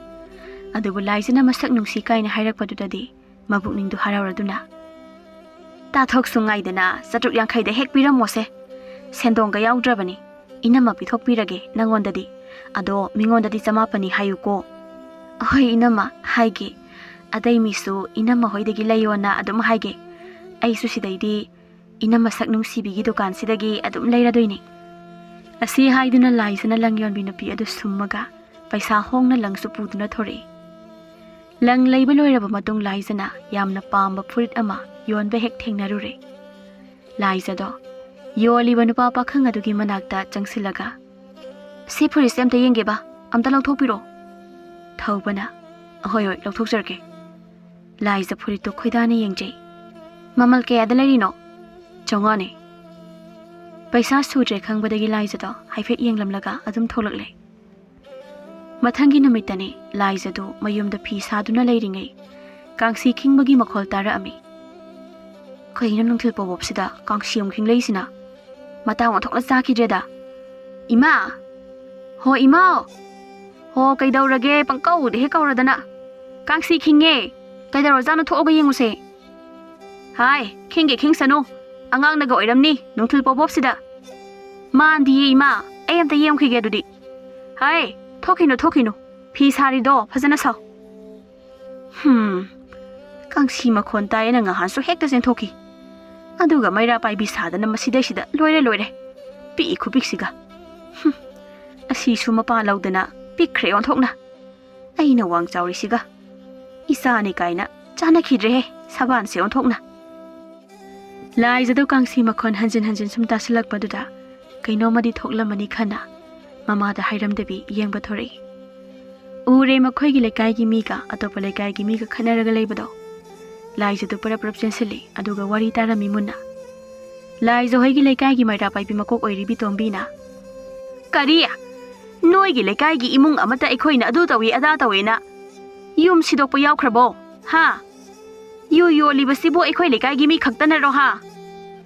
Adubu laizana masak nungsi kaina hairakpadudadi mabukningdu harauraduna. Tathok sungaidana satruk yankhaida hekpiramose. Sendonga yaudrabani. Inama pithokpirage nangondadi. Ado mingondadi chamapani hayuko. Hoi inama haige. Adai misu inama hoidagi layona adum haige. Aisu sidaidi inama sak nungsibigi dukan sidagi adum layradoini. Asi haiduna laizana langyon binupi adu summaga paisa hongna langsu puduna thore. Lang leiba loiraba matung laizana yamna pamba furit ama yonba hek thengnarure. Laizado yoliba nupa pakhang adugi manakta changsilaga. Si furit amta yenge ba amta lauthopiro. Thaubana hoi hoi lauthokjarke. Laiza furit to khoidane yengjai. Mamal ke adalairino. Chongane. Paisa sudre khangbadagi laizado haifet yenglamlaga adum tholakle. Mathangi numitani laizadu mayumda phi saduna leiringai kangsi khingmagi makhol tarami kaina nungthil pobopsida kangsi khing leisina mata wa thokna sakidreda ima ho imao ho kaidaurage pangkau de he kauradana kangsi khinge kaidaro janu thoga yenguse hai khinge khingsanu angang naga oiramni nungthil pobopsida mandi ima ayamta yemkhige dudi hai Thokino phi sari do phajana saw kangsi makhon tai na nga han so hekta sen thoki aduga maira pai bi sadana masida sida loire pi khupik siga asi su mapa laudana pikre on thokna aina wang chawri siga isa ni kaina chana khidre he saban se on thokna lai jadu kangsi makhon hanjin sumta silak paduda kaino madi thoklamani khana mama da hairam debi yengba thori ure makhoi gi lekai gi mi ka atopa lekai gi mi ka khanaraga leibado lai jadu parap sili aduga wari tarami munna lai jo hoi gi lekai gi maira pai bi makok oiri bi tombi na kariya noi gi lekai gi imung amata ekhoi na adu tawi ada tawi na yum sidok pa yaw khrabo ha yo libasibo ekhoi lekai gi mi khaktana ro ha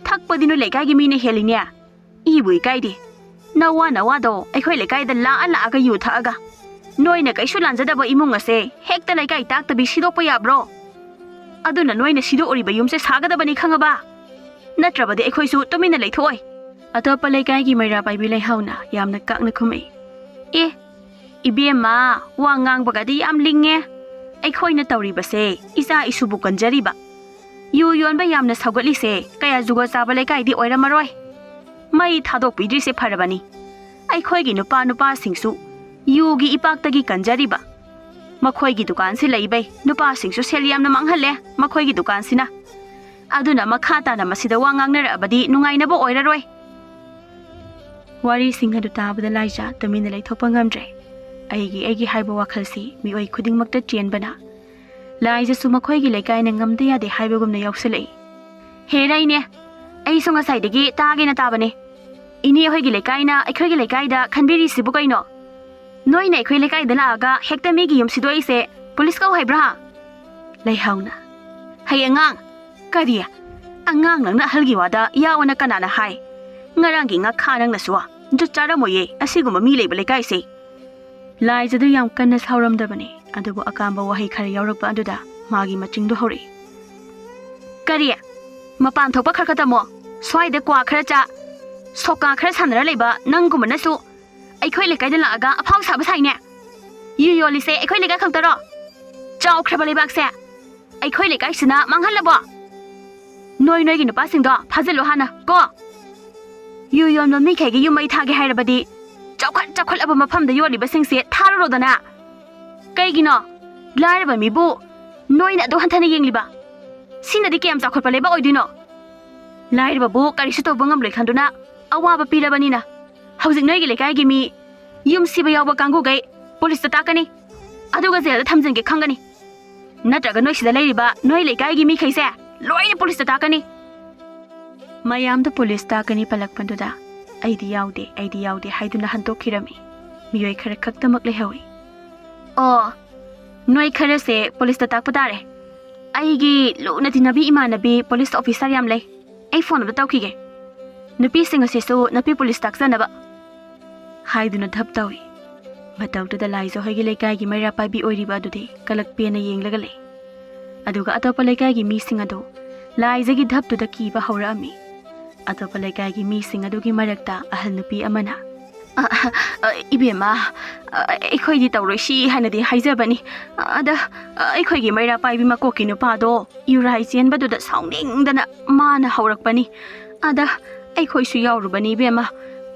thakpa dinu lekai gi mi ne helinya I bui kai di nawa do ekhoi lekai da la aga yu tha aga noi na kai shulan jada ba imung ase hekta lekai tak ta bi sidok pa ya bro aduna noi na sido ori ba yum se saga da bani khanga ba natraba de ekhoi su tomina leithoi atopa lekai gi maira pai bi lei hauna yamna kakna khumai e ibema wa ngang baga di am linge ekhoi na tawri ba se isa isu bu kanjari ba yu yon ba yamna sagali se kaya jugo chaba lekai di oira maroi mai thadok pidri se pharabani aikhoi gi nupa singsu yugi ipak tagi kanjari ba makhoi gi dukan se leibai nupa singsu seliam na manghalle makhoi gi dukan sina aduna makhata na masida wangang na abadi nungai na bo oiraroi wari singha du tabada laija tamina leithopa ngamdre aigi haiba wakhalsi mi oi khuding makta chen bana laija su makhoi gi lekai na ngamde ya de haiba gumna yauselei herai ne ai songa saidagi tage na tabane ini hoi gi lekai na ekhoi gi lekai da khanbiri sibu kaino noi na ekhoi lekai da laga hekta me gi yum sidoi se police ko haibra lai hauna hai angang kariya angang nang na halgi wada yawana kanana hai ngarang gi nga khanang na suwa ju chara moye asiguma mi leiba lekai se lai jadu yam kanna sauram da bane adubu akamba wahai khara yaurak ba aduda magi maching du hori kariya mapan thokpa kharkata mo swai de kwa khara cha soka khara sanara leiba nanguma na su aikhoi lekai da laga aphau saba sai ne yu li se aikhoi lekai khangtaro chaw khra balai bak se aikhoi lekai sina manghal labo noi gi nupa sing do phajelo hana ko yu no mi khai gi yu mai thage hairabadi chawkhat aba mafam da yoli basing se thararo dana kai gi no laraba mi bu noi na do hanthana yengliba sinadi kem chawkhat pale ba oidino lairba bu karisu to bangam loi khanduna awaba pilabani na haujik noi gi lekai gi mi yum siba yawa kangu gai police ta takani aduga zel da thamjin ge khangani natraga noi sida leiriba noi lekai gi mi khaise loine police ta takani mayam da police takani palak panduda aidi yaude haiduna hantok khirami miyoi khara khaktamak lehawi oh noi khara se police ta tak patare aigi luna dinabi imanabi police officer yam lei ai phone ba tawkhige nupi singa se so napi police tak sanaba haiduna dhap tawi matawta da laizo hoigi lekai gi maira pai bi oiri ba dude kalak pena yenglaga le aduga atopa lekai gi mi singa do laiza gi dhap tu da ki ba hawra ami atopa lekai gi mi singa do gi marakta ahal nupi amana ibema ekhoi di tawroi shi hanadi haijabani ada ekhoi gi maira pai bi makoki nu pa do yurai chen ba du da sounding dana mana hawrakpani ada ekhoi su yaurubani bema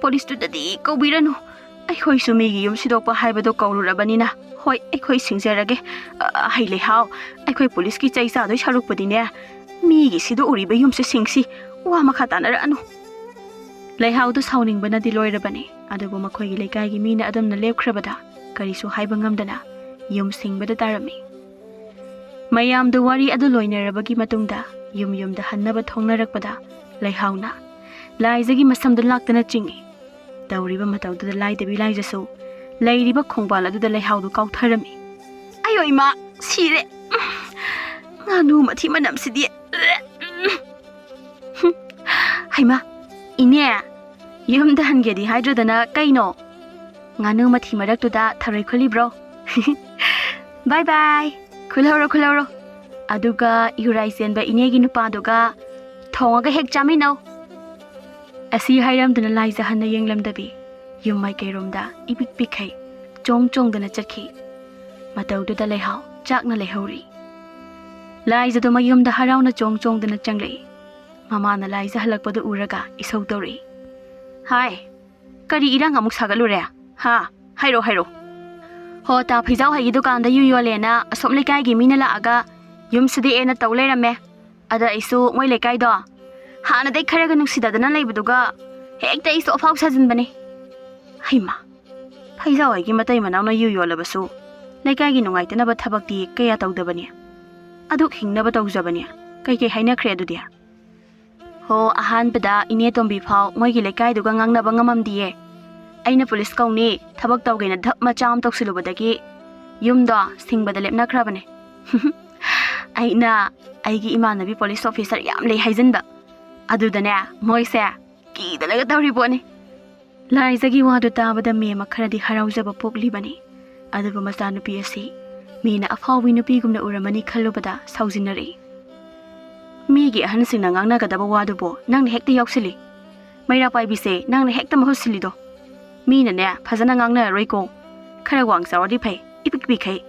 police tu da di kobiranu ekhoi su mi gi yum sidok pa haiba do kaururabani na hoi ekhoi singjarage haile haw ekhoi police ki chaisa do sharuk padi ne mi gi sido uri ba yum se singsi wa makha tanara anu lehaw do sounding bana di loirabani adubu makhoi gi lekai gi mi na adam na lepkhrabada karisu haiba ngamdana yum singbada tarami mayam do wari adu loinarabagi matungda yum da hannaba thongnarakpada laihawna laizagi masam da laktana chingi tawriba matawda lai debi lai jasu ꯂꯩꯔꯤꯕ ꯈꯣꯡꯕꯥꯜ ꯑꯗꯨꯗ ꯂꯩꯍꯥꯎꯗꯨ ꯀꯥꯎꯊꯔꯝꯃꯤ ꯑꯌꯣ ꯏꯃꯥ ꯁꯤꯔꯦ ꯉꯥꯅꯨ ꯃꯊꯤ ꯃꯅꯝꯁꯤꯗꯤ ꯍꯩꯃꯥ ꯏꯅꯦ ꯌꯨꯝꯗ ꯍꯟꯒꯦꯗꯤ ꯍꯥꯏꯗ꯭ꯔꯗꯅ ꯀꯩꯅꯣ ꯉꯥꯅꯨ ꯃꯊꯤ ꯃꯔꯛꯇꯨꯗ ꯊꯔꯣꯏ ꯈꯨꯜꯂꯤꯕ꯭ꯔꯣ ꯕꯥꯏ ꯕꯥꯏ ꯈꯨꯜꯍꯧꯔꯣ ꯑꯗꯨꯒ ꯌꯨꯔꯥꯏ ꯆꯦꯟꯕ ꯏꯅꯦꯒꯤ ꯅꯨꯄꯥꯗꯨꯒ ꯊꯣꯡꯉꯒ ꯍꯦꯛ ꯆꯥꯃꯤꯟꯅꯧ ꯑꯁꯤ ꯍꯥꯏꯔꯝꯗꯨꯅ ꯂꯥꯏꯖꯍꯟꯅ ꯌꯦꯡꯂꯝꯗꯕꯤ ꯌꯨꯝ ꯃꯥꯏꯀꯩꯔꯣꯝꯗ ꯏꯄꯤꯛ ꯄꯤꯛꯈꯩ ꯆꯣꯡꯗꯨꯅ ꯆꯠꯈꯤ ꯃꯇꯧꯗꯨꯗ ꯂꯩꯍꯥꯎ ꯆꯥꯛꯅ ꯂꯩꯍꯧꯔꯤ ꯂꯥꯏꯖꯗꯨ ꯃꯌꯨꯝꯗ ꯍꯔꯥꯎꯅ ꯆꯣꯡꯗꯨꯅ ꯆꯪꯂꯛꯏ ꯃꯃꯥꯅ ꯂꯥꯏꯖ ꯍꯜꯂꯛꯄꯗꯨ ꯎꯔꯒ ꯏꯁꯧ ꯇꯧꯔꯛꯏ ꯍꯥꯏ ꯀꯔꯤ ꯏꯔꯥꯡ ꯑꯃꯨꯛ ꯁꯥꯒꯠꯂꯨꯔꯦ ꯍꯥ ꯍꯥꯏꯔꯣ ꯍꯣ ꯇꯥ ꯐꯩꯖꯥꯎ ꯍꯩꯒꯤ ꯗꯨꯀꯥꯟꯗ ꯌꯨ ꯌꯣꯜꯂꯦꯅ ꯑꯁꯣꯝ ꯂꯩꯀꯥꯏꯒꯤ ꯃꯤꯅ ꯂꯥꯛꯑꯒ ꯌꯨꯝ ꯁꯤꯗꯦꯛꯑꯦꯅ ꯇꯧ ꯂꯩꯔꯝꯃꯦ ꯑꯗ ꯑꯩꯁꯨ ꯃꯣꯏ ꯂꯩꯀꯥꯏꯗꯣ ꯍꯥꯟꯅꯗꯩ ꯈꯔꯒ ꯅꯨꯡꯁꯤꯗꯗꯅ ꯂꯩꯕꯗꯨꯒ ꯍꯦꯛꯇ ꯑꯩꯁꯨ ꯑꯐꯥꯎ ꯁꯥꯖꯤꯟꯕꯅꯦ ꯍꯩꯃꯥ ꯐꯩꯖꯥꯎ ꯍꯩꯒꯤ ꯃꯇꯩ ꯃꯅꯥꯎꯅ ꯌꯨ ꯌꯣꯜꯂꯕꯁꯨ ꯂꯩꯀꯥꯏꯒꯤ ꯅꯨꯡꯉꯥꯏꯇꯅꯕ ꯊꯕꯛꯇꯤ ꯀꯌꯥ ꯇꯧꯗꯕꯅꯤ ꯑꯗꯨꯛ ꯍꯤꯡꯅꯕ ꯇꯧꯖꯕꯅꯤ ꯀꯩꯀꯩ ꯍꯥꯏꯅꯈ꯭ꯔꯦ ꯑꯗꯨꯗꯤ ꯍꯣ ꯑꯍꯥꯟꯕꯗ ꯏꯅꯦ ꯇꯣꯝꯕꯤ ꯐꯥꯎ ꯃꯣꯏꯒꯤ ꯂꯩꯀꯥꯏꯗꯨꯒ ꯉꯥꯡꯅꯕ ꯉꯝꯃꯝꯗꯤꯌꯦ ꯑꯩꯅ ꯄꯨꯂꯤꯁ ꯀꯧꯅꯤ ꯊꯕꯛ ꯇꯧꯒꯦꯅ ꯙꯞ ꯃꯆꯥ ꯑꯃ ꯇꯧꯁꯤꯜꯂꯨꯕꯗꯒꯤ ꯌꯨꯝꯗꯣ ꯁꯤꯡꯕꯗ ꯂꯦꯞꯅꯈ꯭ꯔꯕꯅꯦ ꯑꯩꯅ ꯑꯩꯒꯤ ꯏꯃꯥꯟꯅꯕꯤ ꯄꯣꯂꯤꯁ ꯑꯣꯐꯤꯁꯔ ꯌꯥꯝ ꯂꯩ ꯍꯥꯏꯖꯟꯕ ꯑꯗꯨꯗꯅꯦ ꯃꯣꯏꯁꯦ ꯀꯤꯗꯅꯒ ꯇꯧꯔꯤ ꯄꯣꯠꯅꯤ ꯂꯥꯏꯖꯒꯤ ꯋꯥꯗꯨ ꯇꯥꯕꯗ ꯃꯦꯝꯃ ꯈꯔꯗꯤ ꯍꯔꯥꯎꯖꯕ ꯄꯣꯛꯂꯤꯕꯅꯤ ꯑꯗꯨꯕꯨ ꯃꯆꯥꯅꯨꯄꯤ ꯑꯁꯤ ꯃꯤꯅ ꯑꯐꯥꯎꯕꯤ ꯅꯨꯄꯤꯒꯨꯝꯅ ꯎꯔꯝꯃꯅꯤ ꯈꯜꯂꯨꯕꯗ ꯁꯥꯎꯖꯤꯟꯅꯔꯛꯏ ꯃꯤꯒꯤ ꯑꯍꯟꯁꯤꯡꯅ ꯉꯥꯡꯅꯒꯗꯕ ꯋꯥꯗꯨꯕꯨ ꯅꯪꯅ ꯍꯦꯛꯇ ꯌꯥꯎꯁꯤꯜꯂꯤ ꯃꯩꯔꯥ ꯄꯥꯏꯕꯤꯁꯦ ꯅꯪꯅ ꯍꯦꯛꯇ ꯃꯍꯨꯠ ꯁꯤꯜꯂꯤꯗꯣ ꯃꯤꯅꯅꯦ ꯐꯖꯅ ꯉꯥꯡꯅꯔꯔꯣꯏꯀꯣ ꯈꯔ ꯋꯥꯡ ꯆꯥꯎꯔꯗꯤ ꯐꯩ ꯏꯄꯤꯛ ꯄꯤꯛꯈꯩ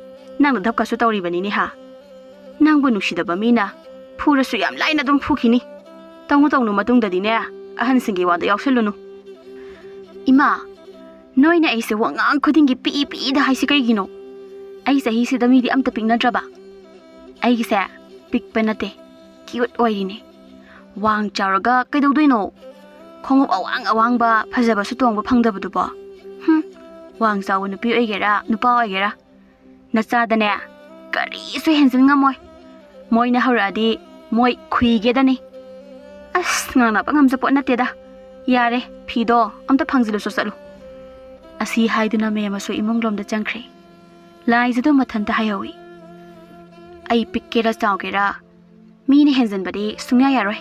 ꯅꯪꯅ ꯙꯞꯀꯁꯨ ꯇꯧꯔꯤꯕꯅꯤꯅꯦ ꯍꯥ ꯅꯪꯕꯨ ꯅꯨꯡꯁꯤꯗꯕ ꯃꯤꯅ ꯐꯨꯔꯁꯨ ꯌꯥꯝ ꯂꯥꯏꯅ ꯑꯗꯨꯝ ꯐꯨꯈꯤꯅꯤ ꯇꯧꯅꯨ ꯃꯇꯨꯡꯗꯗꯤꯅꯦ ꯑꯍꯟꯁꯤꯡꯒꯤ ꯋꯥꯗ ꯌꯥꯎꯁꯤꯜꯂꯨꯅꯨ ꯏꯃꯥ ꯅꯣꯏꯅ ꯑꯩꯁꯦ ꯋꯥꯉꯥꯡ ꯈꯨꯗꯤꯡꯒꯤ ꯄꯤꯛꯏꯗ ꯍꯥꯏꯁꯤ ꯀꯩꯒꯤꯅꯣ ꯑꯩ ꯆꯍꯤꯁꯤꯗ ꯃꯤꯗꯤ ꯑꯝꯇ ꯄꯤꯛꯅꯗ꯭ꯔꯕ ꯑꯩꯒꯤꯁꯦ ꯄꯤꯛꯄ ꯅꯠꯇꯦ ꯀ꯭ꯌꯨꯠ ꯑꯣꯏꯔꯤꯅꯦ ꯋꯥꯡ ꯆꯥꯎꯔꯒ ꯀꯩꯗꯧꯗꯣꯏꯅꯣ ꯈꯣꯡꯎꯞ ꯑꯋꯥꯡꯕ ꯐꯖꯕꯁꯨ ꯇꯣꯡꯕ ꯐꯪꯗꯕꯗꯨꯕꯣ ꯋꯥꯡ ꯆꯥꯎꯕ ꯅꯨꯄꯤ ꯑꯣꯏꯒꯦꯔꯥ ꯅꯨꯄꯥ ꯑꯣꯏꯒꯦꯔꯥ ꯅꯆꯥꯗꯅꯦ ꯀꯔꯤꯁꯨ ꯍꯦꯟꯖꯤꯟ ꯉꯝꯃꯣꯏ ꯃꯣꯏꯅ ꯍꯧꯔꯛꯑꯗꯤ ꯃꯣꯏ ꯈꯨꯏꯒꯦꯗꯅꯤ ꯑꯁ ꯉꯥꯡꯅꯕ ꯉꯝꯖꯄꯣꯠ ꯅꯠꯇꯦꯗ ꯌꯥꯔꯦ ꯐꯤꯗꯣ ꯑꯝꯇ ꯐꯪꯖꯤꯜꯂꯨꯁꯨ ꯆꯠꯂꯨ ꯑꯁꯤ ꯍꯥꯏꯗꯨꯅ ꯃꯦꯝꯃꯁꯨ ꯏꯃꯨꯡꯂꯣꯝꯗ ꯆꯪꯈ꯭ꯔꯦ ꯂꯥꯏꯖꯗꯨ ꯃꯊꯟꯇ ꯍꯥꯏꯍꯧꯏ ꯑꯩ ꯄꯤꯛꯀꯦꯔꯥ ꯆꯥꯎꯒꯦꯔꯥ ꯃꯤꯅ ꯍꯦꯟꯖꯟꯕꯗꯤ ꯁꯨꯡꯌꯥ ꯌꯥꯔꯣꯏ